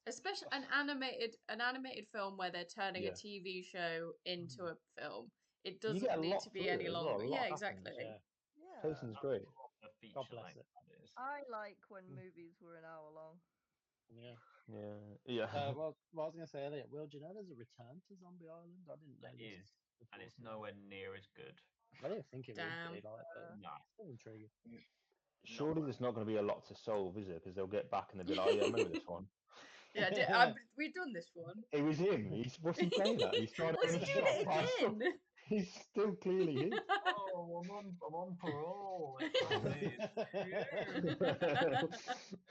Especially an animated film where they're turning a
Yeah.
TV show into a film. It
You
doesn't
get a
need
lot
to be
through
any
it as well.
longer.
A lot
Yeah,
happens.
exactly.
Yeah.
Yeah.
Pacing's great.
A feature
God bless
like
it.
that is.
I like when movies were an hour long.
Yeah.
Yeah.
Well, what I was going to say earlier, Will, do you know there's a return to Zombie Island? I didn't know
That
this.
is, and it's nowhere near as good.
I didn't think it would
Damn.
be like, but
No.
it's still intriguing.
Surely there's not going to be a lot to solve, is it? Because they'll get back and they'll be like, "Oh yeah, I remember this one."
Yeah, we've done this one.
It was him. What's he playing at? He's trying to
What's
own
he
a
doing
shop.
it again?
He's still clearly him.
Oh, I'm on parole. It's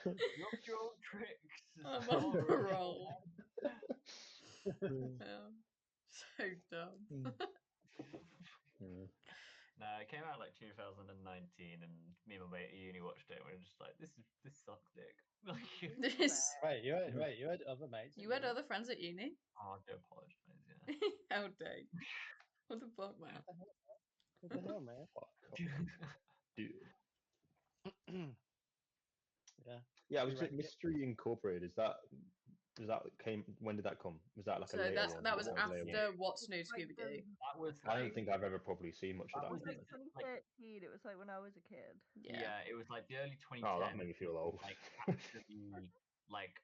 Look your old tricks.
I'm on parole. So dumb.
Yeah.
No, it came out like 2019, and me and my mate at uni watched it. And we were just like, "This sucks, dick." Like,
This,
Wait, you had other mates?
you had other friends at uni?
oh, I do apologize. Yeah.
How dare you? What the fuck, man?
What the hell, man?
Fuck off, dude.
Yeah.
Yeah, I was
You
just
reckon it?
Mystery Incorporated. When did that come? Was that like a
So
later
that
one?
that was
That later one?
after What's New
Like
Scooby Doo.
That was
I don't
like,
think I've ever properly seen much of
that
that
was
one.
Like
then.
2013. It was like when I was a kid.
Yeah.
it was like the early
Oh, that
2010s.
made me feel old.
Like actually, like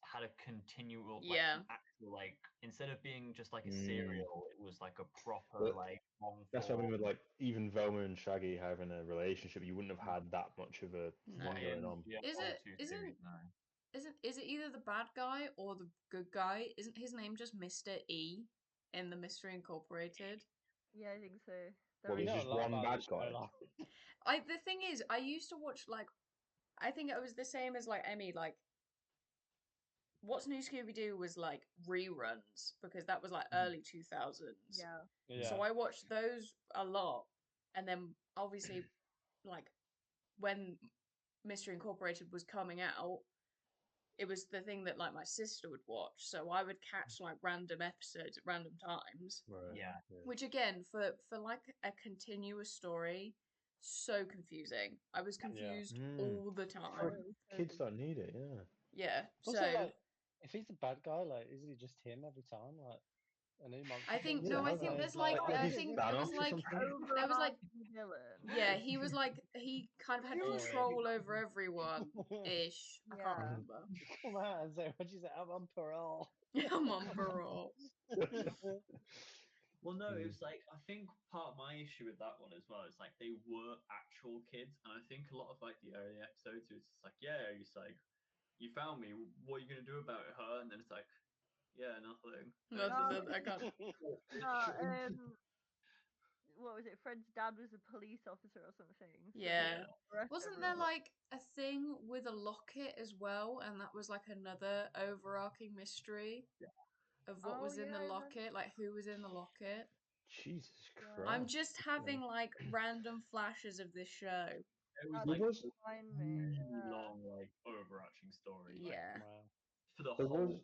had a continual
Yeah.
an actual instead of being just like a
Mm.
serial, it was like a proper
But
like long
That's what I mean
form.
with like even Velma and Shaggy having a relationship. You wouldn't have had that much of a
No.
thing going on.
Yeah,
Is
all
it?
two
Isn't?
series, no.
Is it either the bad guy or the good guy? Isn't his name just Mr. E in the Mystery Incorporated?
Yeah, I think so.
Well,
You
there's
know a
just
lot
one
about
bad
this show,
guy.
like.
The thing is, I used to watch I think it was the same as like Emmy, like What's New Scooby Doo was like reruns because that was like early 2000s.
Yeah.
So I watched those a lot, and then obviously, like when Mystery Incorporated was coming out, it was the thing that like my sister would watch. So I would catch like random episodes at random times.
Right.
Yeah.
Which again, for like a continuous story, so confusing. I was confused all the time.
Kids don't need it. Yeah.
Yeah.
Also,
So
like, if he's the bad guy, like, is he just him every time? Like, A new monster.
I think
Yeah,
no. I
I
think
know.
there's like
Like
I
he's
think there was
Thanos or
like
something.
there was like
Overarching villain.
yeah. He was like he kind of had
Boring.
control over everyone ish. I can't
Yeah.
remember.
Come out and say, "What'd you say? I'm on parole."
I'm on parole.
Well, no, it
Mm.
was like I think part of my issue with that one as well is like they were actual kids, and I think a lot of like the early episodes it was just like, yeah, it's like you found me, what are you gonna do about it, huh? And then it's like, yeah, nothing.
No, I can't.
What was it? Fred's dad was a police officer or something. So
Yeah.
the rest
Wasn't there
everyone-
like a thing with a locket as well? And that was like another overarching mystery of what
Oh
was in
yeah,
the
I remember.
locket, like who was in the locket.
Jesus
Yeah.
Christ.
I'm just having like random flashes of this show.
It was
That
like
was
Remind me.
really
Yeah.
long, like overarching story, like
Yeah.
Wow.
for the
there
whole.
was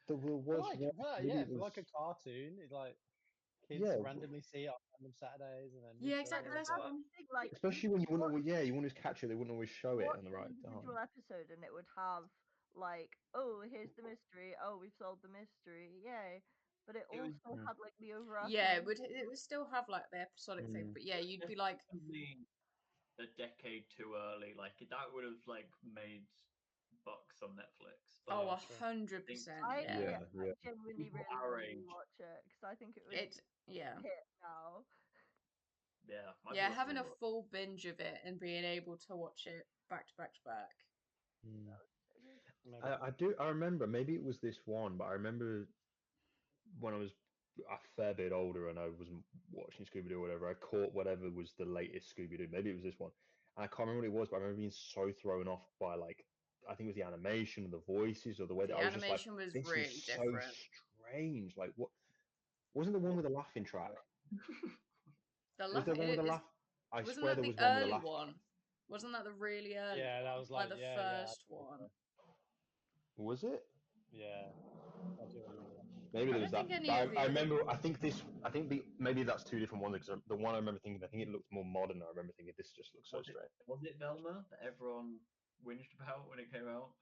there
For
was
like,
one. Maybe
yeah,
it
for like a
was
cartoon, it's like kids
yeah.
randomly see it on random Saturdays and then
Yeah,
miss
exactly.
it.
That's
That's
what I'm.
the thing, like
Especially when you wouldn't always, yeah, you wouldn't always catch it. They wouldn't always show it
watch
on the
an
right
individual
time.
episode and it would have like, oh, here's the mystery. Oh, we've solved the mystery. Yay. But it
It was
also
Mm.
had like the overarching.
Yeah, it would still have like the episodic thing,
Mm.
but yeah, you'd be like,
definitely a decade too early. Like that would have like made bucks on Netflix.
oh,
Yeah,
But
true.
100%.
I
Yeah.
Yeah, yeah.
genuinely
people
really
our
want to
age,
rewatch it because I think it would
It. Yeah.
hit now.
yeah, might be
Yeah,
worth a
having a
rewatch.
full binge of it and being able to watch it back to back to back.
Mm.
So good.
Maybe.
I do. I remember. Maybe it was this one, but I remember when I was a fair bit older and I wasn't watching Scooby Doo or whatever. I caught whatever was the latest Scooby Doo. Maybe it was this one. And I can't remember what it was, but I remember being so thrown off by like I think it was the animation or the voices or the way that
The
I was just like,
animation was
this is
really
so
different.
strange. Like what wasn't the one with the laughing track?
The
Was
laugh
there one with
it
the
is
laugh? I
wasn't
swear
that
there
the
was one with a
early
laugh.
one? Wasn't that the really early
Yeah, that
one?
was
Like
like,
the
yeah,
first one?
Was it?
yeah. I do remember that.
Maybe
I
there was
don't think
that.
any of
I
the other
remember. I think this. I think maybe that's two different ones because the one I remember thinking. I think it looked more modern. I remember thinking this just looks so strange.
Was it Velma that everyone whinged about when it came out?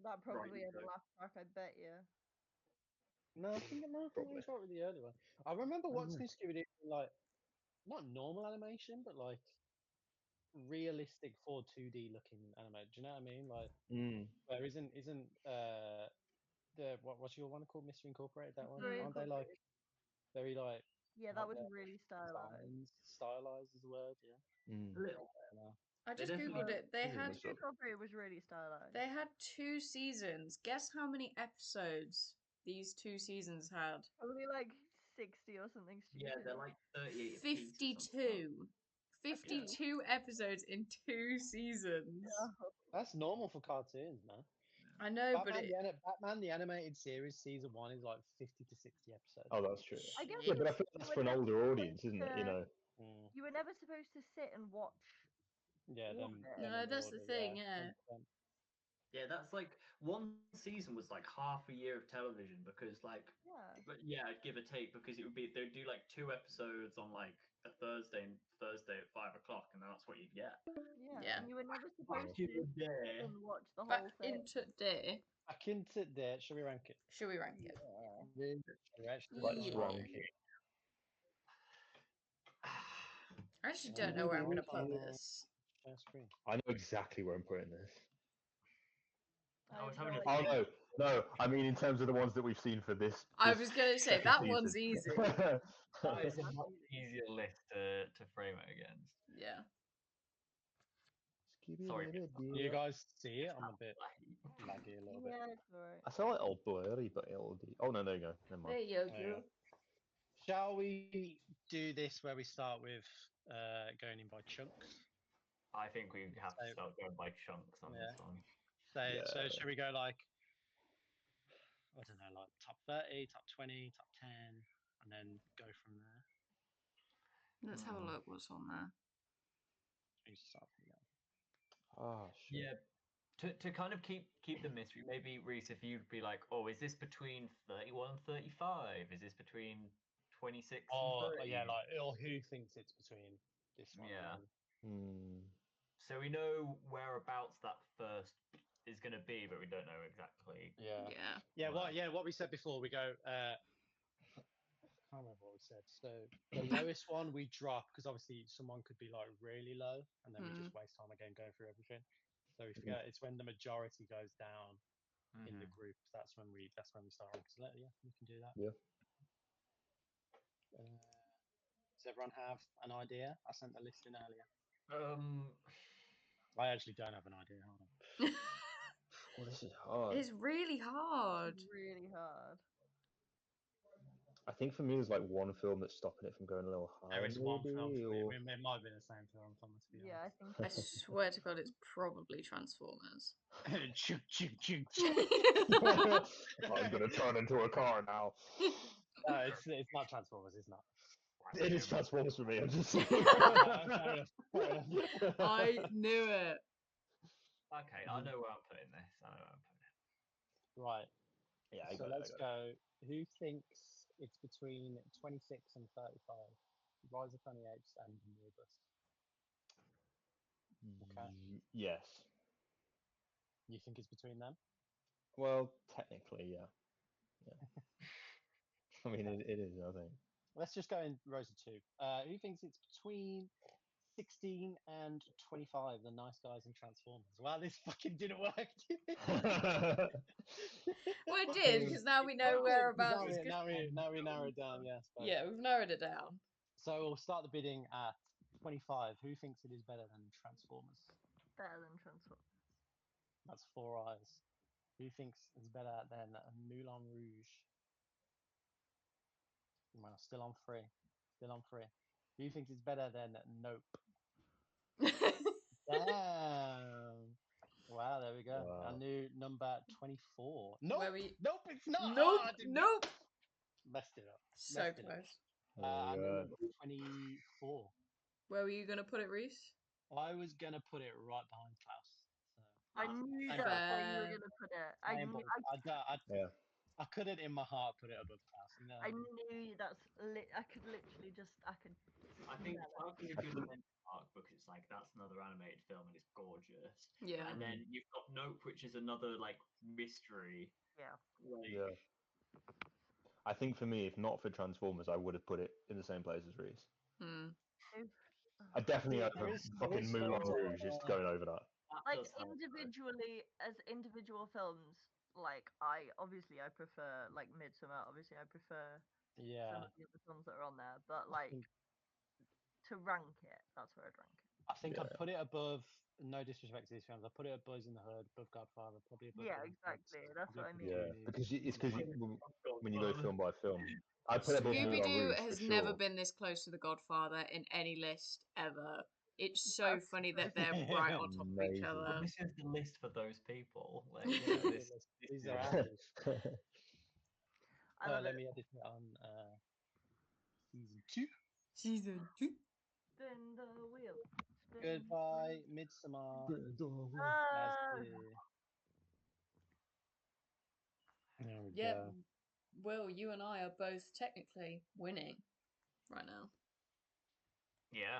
That probably had a
so.
laugh track, I bet you.
No, I think it
Probably.
was right with the early one. I remember
I don't know.
watching Scooby Doo like not normal animation, but like realistic 2D looking anime. Do you know what I mean? Like
Mm.
where isn't the what's your one called Mystery Incorporated? That one?
Very
Aren't they like
incorporated.
very like
Yeah, that
out
was
there
really stylized.
designs? Stylized is the word, yeah.
A
Mm.
little.
I don't know.
I
They
just googled
definitely.
it. They
Maybe it
had
was
Mystery
up.
Incorporated was really stylized.
2 seasons. Guess how many episodes these 2 seasons had?
Only like 60 or something
Yeah,
stupid.
they're like 38 apiece or something.
52.
Yeah.
52 episodes in 2 seasons.
That's normal for cartoons, man.
I know, but it.
Batman the animated series season 1 is like 50 to 60 episodes.
Oh, that's true.
I guess
Yeah, but I
because
feel
you
that's
were
for an
never
older
supposed
audience, isn't it? You
to,
know.
Mm.
you were never supposed to sit and watch
Yeah,
all of
them
it.
No,
in
that's the
order,
thing,
yeah.
yeah.
100%.
Yeah, that's like one season was like half a year of television because like
Yeah,
but yeah, give or take because it would be they'd do like 2 episodes on like a Thursday at 5 o'clock and that's what you'd get.
yeah.
Yeah.
And you were never
Back
supposed
in
to
the
sit
day.
and watch the whole
Back
thing.
into day.
Back into there, shall we rank it?
Should we rank it?
Yeah.
We actually
Let's
Yeah.
rank it.
I actually
Yeah,
don't know where I'm
right
going to put
on
this.
share screen.
I know exactly where I'm putting this.
I
I was
have
having
no
a
Oh
think.
idea.
no! I mean in terms of the ones that we've seen for this
I was going to say,
second
that
season.
one's easy.
That is a
That's
much
easy.
easier list to frame it against.
Yeah.
Sorry,
You guys see it? I'm a bit
Mr.
laggy a little bit.
Yeah, it's alright.
I feel like all blurry, but it'll be. Oh no, there you go. Never mind.
There you
There you
go.
go. Shall we do this where we start with going in by chunks?
I think we have to
So-
start going by chunks on
Yeah.
this one.
So
Yeah.
should we go like I don't know, like top 30, top 20, top 10, and then go from there?
Let's have a look what's on there.
You start from there.
Ah, shit.
Yeah. To kind of keep the mystery, maybe Reese, if you'd be like, oh, is this between 31 and 35? Is this between 26 and 30?
yeah, like or who thinks it's between this one
Yeah.
and
Hmm.
So we know whereabouts that first is going to be, but we don't know exactly.
then
Yeah.
what we said before, we go can't remember what we said. So the lowest one we drop because obviously someone could be like really low, and then we just waste time again going through everything. So we forget it's when the majority goes down in the group. That's when we start. So yeah, we can do that.
Yeah.
Does everyone have an idea? I sent the list in earlier.
Um,
I actually don't have an idea. Hold on.
Well, this is hard.
It's really hard.
It's really hard.
I think for me, there's like one film that's stopping it from going a little higher.
There is one film
maybe,
for me.
or...
It might be the same film, Thomas. To be
Yeah, I
honest.
think.
I swear to God, it's probably Transformers.
Choo, choo, choo, choo.
I'm gonna turn into a car now.
No, it's not Transformers. It's not.
It is Transformers for me. I'm just saying.
Fair enough.
I knew it.
okay, I know where I'm putting this. I know where I'm putting it.
Right.
Yeah,
So let's go. Who thinks it's between 26 and 35? Rise of Funny Apes and Morbus. Okay.
Yes.
You think it's between them?
Well, technically, yeah. I mean, it is. I think.
Let's just go in rows of two. Who thinks it's between 16 and 25? The Nice Guys and Transformers. Well, this fucking didn't work. Did it?
Well, it did, because now we know whereabouts it's
now we narrow it down. Yes.
Yeah, we've narrowed it down.
So we'll start the bidding at 25. Who thinks it is better than Transformers?
Better than Transformers.
That's 4 eyes. Who thinks it's better than Moulin Rouge? Well, still on 3. Still on 3. Who thinks it's better than Nope? Damn. Wow, there we go.
Wow.
Our new number 24. Nope.
Where we...
Nope, it's not.
Nope,
Oh, I didn't
nope.
messed it up.
So
Messed it up.
close.
Our new number 24.
Where were you going to put it, Reese?
I was going to put it right behind Klaus. So.
I knew
Same
that's
ball.
where you were
Fair.
gonna put it. I
Same
knew.
ball.
Yeah.
I couldn't in my heart put it above Klaus. You know.
I knew that's. I could literally just. I could.
I think
smell
I'll give you a good benchmark because like that's another animated film and it's gorgeous.
Yeah.
And then you've got Nope, which is another like mystery.
it. Yeah.
Like,
Yeah. I think for me, if not for Transformers, I would have put it in the same place as Reese. I definitely
There
over
is
fucking Moulin
films
Rouge just going over that.
that
Like
does help, though.
individually, as individual films, like I prefer like Midsummer. Obviously, I prefer some
Yeah.
of the other films that are on there. But
I
like
think,
to rank it, that's where I'd rank it.
I think
Yeah.
I'd put it above. No disrespect to these films. I put it above Boys in the Hood, above Godfather, probably above.
Yeah,
Green
exactly.
Books,
That's
probably
what I
above
mean.
Yeah,
Goonies.
because it's because when you go
Godfather.
film by film, I put it above Moulin
Scooby-Doo
Rouge for
has
sure.
never been this close to The Godfather in any list ever. It's so
That's
funny that
so
they're right on top of each
Amazing.
Well,
other.
this is the list for those people. Like, you know, this
These
is
are
it.
ours.
I love
Let
it.
me edit it on season 2.
Season 2.
Spin the wheel. Spin
Goodbye, Midsummer.
Ah,
There we
Yeah,
go.
Will, you and I are both technically winning right now.
Yeah.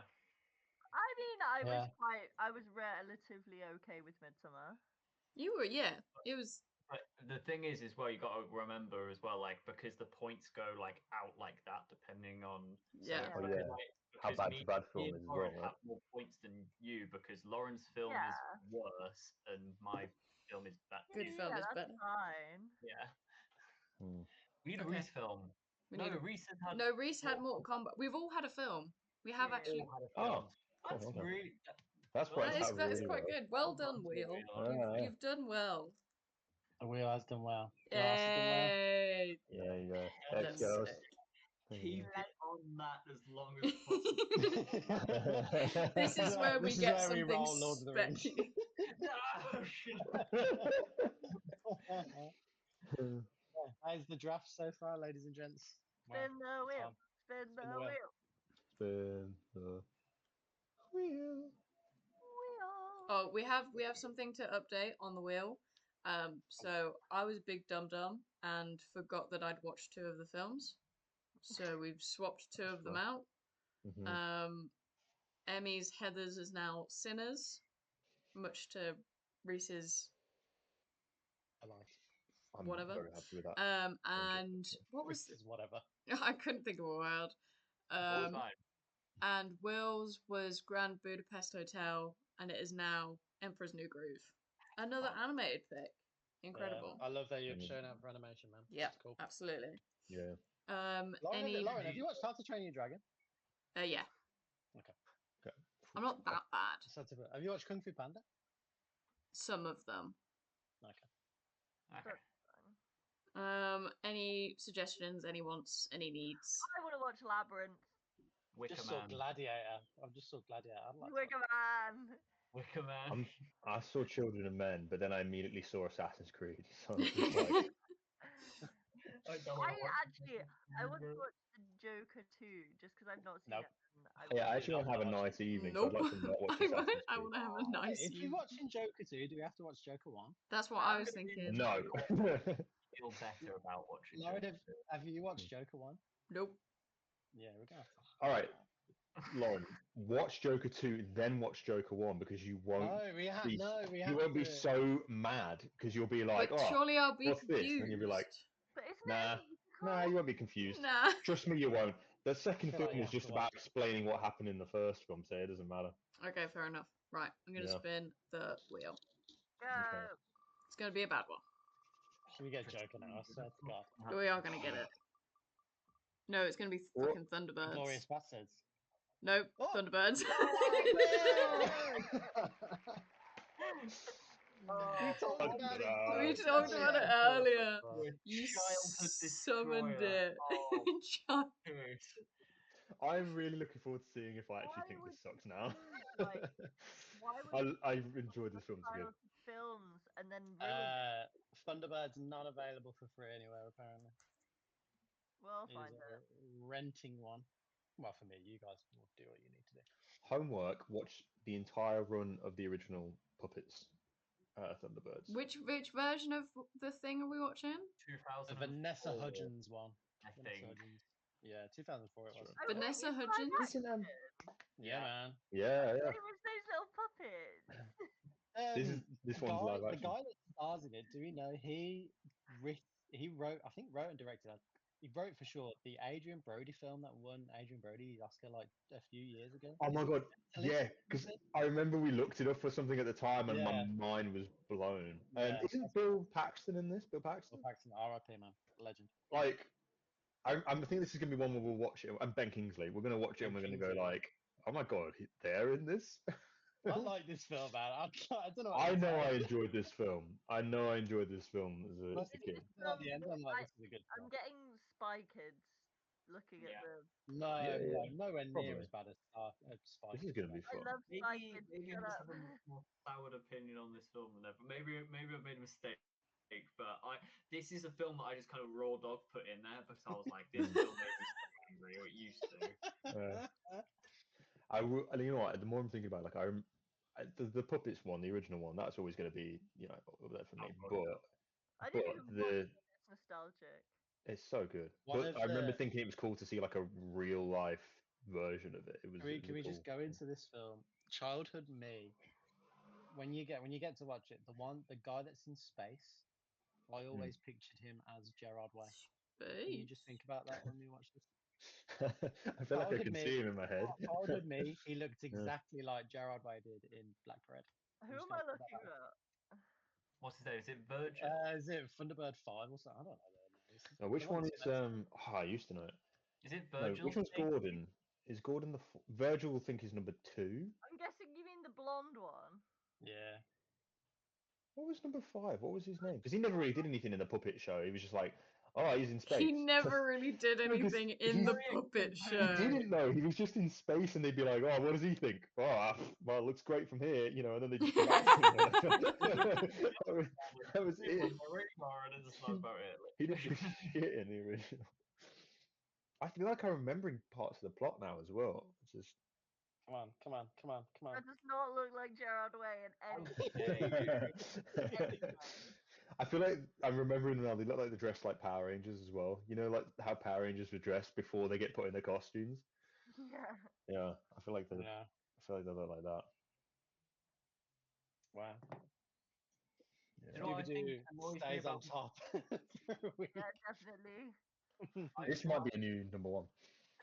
I mean,
Yeah.
I was relatively okay with Midsummer.
You were, yeah. It was.
But the thing is well, you got to remember as well, like because the points go like out like that, depending on.
Yeah.
Oh,
because,
yeah.
like,
How
because
bad's a bad
me
film
and
is as
Lauren
well, right?
have more points than you because Lauren's film
Yeah.
is worse and my film is better.
Good film
Yeah,
is
that's
better.
fine.
Yeah.
Hmm.
We need a
Okay.
Reese film.
We
No,
need a...
Reese has had.
No, Reese had Mortal Kombat. We've all had a film. We have
Yeah.
actually.
all had a
Oh,
film.
cool,
That's
okay.
really.
That's
well,
worked out
That is
really
quite
well.
good. Well
well
done,
done,
Wheel.
Yeah.
You've done well.
The wheel has done well. Glass has done well.
Yay!
Yeah, you go.
Yes.
Thanks, girls.
Keep it on that as long as possible.
This is where we
This is
get
where we
something
roll Lord of the Rings.
No, shit.
How's the draft so far, ladies and gents?
Spin the
it's
wheel.
on.
Spin
Spin
the
the wheel.
wheel.
Spin the wheel.
Wheel.
Oh, we have something to update on the wheel. So I was big dum dum and forgot that I'd watched 2 of the films. So we've swapped 2 of them out.
Mhm.
Emmy's Heather's is now Sinners, much to Reese's
I like.
I'm
whatever.
very happy with that.
And what
Which
was
is whatever.
I couldn't think of a word.
That's fine.
And Will's was Grand Budapest Hotel, and it is now Emperor's New Groove. Another animated thing. Incredible.
I love that you're showing up for animation, man.
Yeah,
It's cool.
absolutely.
Yeah.
Lauren, have you watched How to Train Your Dragon?
Yeah.
Okay.
I'm not that bad.
Have you watched Kung Fu Panda?
Some of them.
Okay.
Any suggestions? Any wants? Any needs?
I want to watch Labyrinth.
Wicker
Just saw
Man.
Gladiator. I've just saw Gladiator. I'd like to
Wicker Man.
Wicker Man.
I saw Children of Men, but then I immediately saw Assassin's Creed. So I'm just like,
I want to watch the Joker 2 just because I've not seen
Nope.
it. And I
yeah, I
want
actually want to have a nice evening, so I'd
Nope.
like to not watch Assassin's
I
Creed.
want to have a nice
If you're
evening.
watching Joker 2, do we have to watch Joker 1?
That's what
I'm
I was
gonna be
thinking.
No.
Feel better about watching.
Lauren,
Joker.
have you watched Joker 1?
Nope.
Yeah, we're gonna have to.
All right, Lauren, watch Joker 2, then watch Joker 1 because you won't.
We have
you won't be
to.
so mad because you'll be like,
But
oh,
surely I'll be
what's
confused.
this? And you'll be like,
But isn't
nah,
it a musical?
you won't be confused.
Nah.
Trust me, you won't. The second
feel
film
like you
is
have
just
to
about
watch it.
explaining what happened in the first film, so it doesn't matter.
Okay, fair enough. Right, I'm gonna
Yeah.
spin the wheel.
Go.
Okay.
It's gonna be a bad one.
Should we get Joker now? I swear to God.
We are gonna get it. No, it's gonna be fucking Thunderbirds.
Glorious Bastards.
Nope,
Oh!
Thunderbirds.
We talked about it.
We
Thunderbirds.
talked about it earlier. You
Childhood
summoned
destroyer.
it.
Oh,
Child-
dude.
I'm really looking forward to seeing if I actually
Why
think
would
this sucks now.
like, why would
I've enjoyed this film. It's good.
films and then ruin
Thunderbirds not available for free anywhere apparently.
We'll
It
find
is
it.
renting one. Well, for me, you guys will do what you need to do.
Homework, watch the entire run of the original Puppets Thunderbirds.
Which version of the thing are we watching?
2004.
The Vanessa Hudgens one.
I
Vanessa
think.
Hudgens. Yeah, 2004 it was.
Oh,
Vanessa
wait, it's
Hudgens?
live
Isn't
action.
Yeah, man.
Yeah.
It was those little puppets.
This one's live
The
action.
guy that stars in it, do we know he wrote and directed it. He wrote for sure the Adrian Brody film that won Adrian Brody the Oscar like a few years ago.
Oh my god, yeah, because I remember we looked it up for something at the time and my mind was blown. And
Yeah.
isn't Bill Paxton in this? Bill Paxton?
Bill Paxton, R.I.P. man, legend.
Like, I think this is gonna be one where we'll watch it. And Ben Kingsley, we're gonna watch it and we're gonna go like, oh my god, they're in this.
I like this film, man. I don't know.
I know I enjoyed this film. I know I enjoyed this film as a kid.
At the end, I'm like, this is a good film.
I'm getting Spy Kids looking at the.
Nowhere near
probably.
as bad as Spy
This
Kids.
is gonna be
I
fun.
love Spy
Maybe
Kids.
I
Shut
just
up.
have a more soured opinion on this film than ever. Maybe I've made a mistake, but this is a film that I just kind of raw dog put in there because I was like, this film made me so angry, or it used to.
You know what? The more I'm thinking about it, like the Puppets one, the original one, that's always going to be up there for me.
I didn't even watch it. It's nostalgic.
It's so good.
One
But
of
I remember
the-
thinking it was cool to see like a real life version of it. It was.
Can we
cool.
just go into this film? Childhood me. When you get to watch it, the guy that's in space, I always pictured him as Gerard Way. Can you just think about that when we watch this?
I feel like I can see him in my head.
Childhood me, he looked exactly like Gerard Way did in Black Red.
Who am I looking at?
What's his name? Is it Virgil?
Is it Thunderbird 5 or something? I don't know their names.
Now, which one is I used to know it.
Is it
No,
Virgil?
which one's Gordon? Is Gordon Virgil? Will think is number 2.
I'm guessing you mean the blonde one.
Yeah.
What was number 5? What was his name? Because he never really did anything in the puppet show. He was just like, oh, he's in space.
He never really did anything in the puppet show.
He didn't know. He was just in space, and they'd be like, "Oh, what does he think? Oh, well, it looks great from here, And then they just go back to him. that was it. He didn't do shit in the original. I feel like I'm remembering parts of the plot now as well. It's just.
Come on.
That does not look like Gerard Way in any
I feel like I'm remembering now. They look like they're dressed like Power Rangers as well. Like how Power Rangers were dressed before they get put in their costumes.
Yeah.
Yeah, I feel like they look like that.
Wow.
You know what I think
Scooby-Doo
annoys me
stays on
about
top for a week.
Yeah, definitely.
This might be a new number one.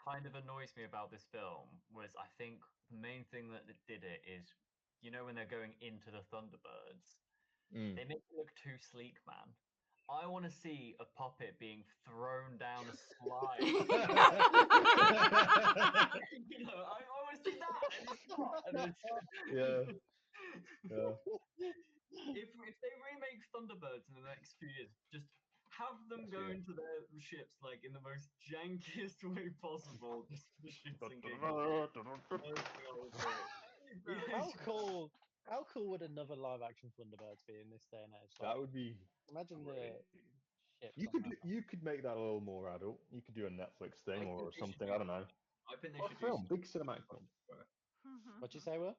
kind of annoys me about this film was I think the main thing that did it is, you know, when they're going into the Thunderbirds, they make it look too sleek, man. I want to see a puppet being thrown down a slide. You know, I want to see that, and it's not. And it's,
Yeah. Yeah.
if they remake Thunderbirds in the next few years, just have them
That's
go
weird.
into their ships like in the most jankiest way possible, just for shits and giggles.
How cool! How cool would another live-action Thunderbirds be in this day and age? Like,
That would be
imagine
great.
the ships.
You
on
could
that.
you could make that a little more adult. You could do a Netflix
I
thing
think
or
they should
something.
do
I don't know.
I think they
Or a
should do
film, big cinematic film.
What'd you say, Will?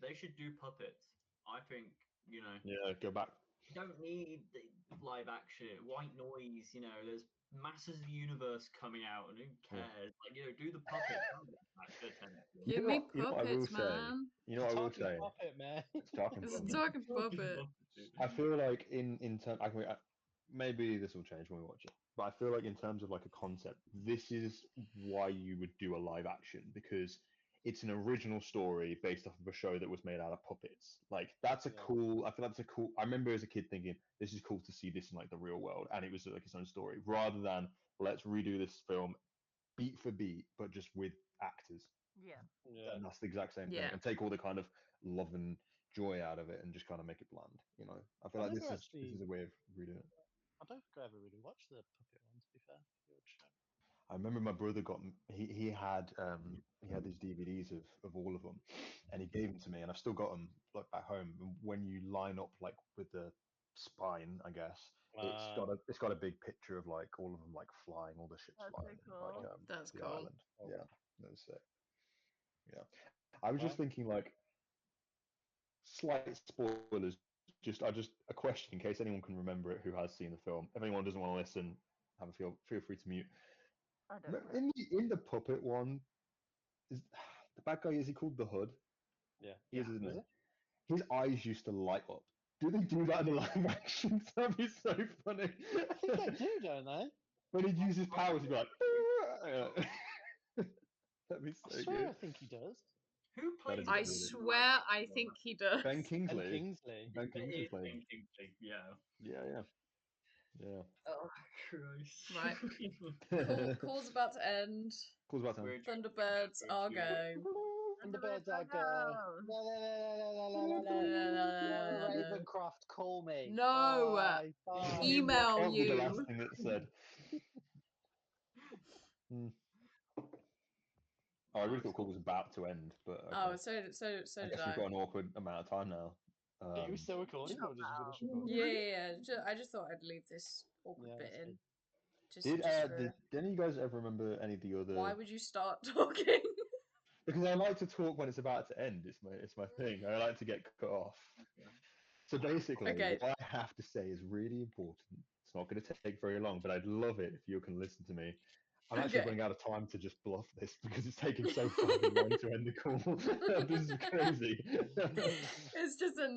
they should do puppets. I think, you know,
Yeah, go back.
you don't need the live action, white noise, you know, there's masses of the universe coming out and who cares? Like, you know, do the puppets. That'll get back the attention.
Give
You know
me
what? You know what I will
puppets,
say.
man.
You know what I will
Talking
say.
puppet, man.
It's talking
It's a
puppet.
talking puppet.
I feel like in terms, maybe this will change when we watch it. But I feel like in terms of like a concept, this is why you would do a live action because it's an original story based off of a show that was made out of puppets. Like that's a
Yeah.
cool. I feel that's a cool. I remember as a kid thinking this is cool to see this in like the real world, and it was like its own story rather than let's redo this film beat for beat, but just with actors.
Yeah.
Yeah.
And that's the exact same thing,
Yeah.
and take all the kind of love and joy out of it, and just kind of make it bland. You know, I feel
I
like
never
this
actually.
is a way of redoing it.
I don't think I ever really watched the puppet one. To be fair, Good show.
I remember my brother got he had these DVDs of all of them, and he gave them to me, and I've still got them like back home. And when you line up like with the spine, I guess it's got a big picture of like all of them like flying, all the ships
That's
flying,
so
like
cool.
That's
the
cool.
island. Yeah, that was sick. Yeah, I was just
Well,
thinking like slight spoilers. Just a question in case anyone can remember it who has seen the film. If anyone doesn't want to listen, have a feel free to mute.
I don't know.
In the puppet one, is the bad guy, is he called the Hood?
yeah.
He is, isn't
Is
he?
it?
His eyes used to light up. Do they do that in the live action? That'd be so funny.
I think they do, don't they?
When he'd use his powers, he'd be like, that'd be
I
so
swear, I
good.
think he does.
Who
That'd
plays
be
I
the
brilliant.
swear I think he does.
Ben
Ben
Kingsley.
Kingsley.
Ben Kingsley
It is
played.
Ben Kingsley, yeah.
Yeah.
Oh, Christ.
Right.
Cool.
Call's about to end.
Call's about time.
We're
Thunderbirds are go.
And the birds are go. La, la, la, la, la, la,
La,
la.
la, la, la,
Laura
la, la.
Ravencroft, call me.
No!
Bye. Bye.
That
Email
can't be the last
you.
thing that's said. Oh, I really thought Call was about to end, but okay.
Oh, so
I
did
guess we've
I.
got an awkward amount of time now.
Are you still recording, or did you finish recording?
Yeah. I just thought I'd leave this awkward
Yeah,
bit
that's
in.
good.
Just for...
Did any of you guys ever remember any of the other?
Why would you start talking?
Because I like to talk when it's about to end. It's my thing. I like to get cut off. So basically,
Okay.
what I have to say is really important. It's not going to take very long, but I'd love it if you can listen to me. I'm actually
Okay.
running out of time to just bluff this because it's taking so fucking long to end the call. This is crazy.
It's just a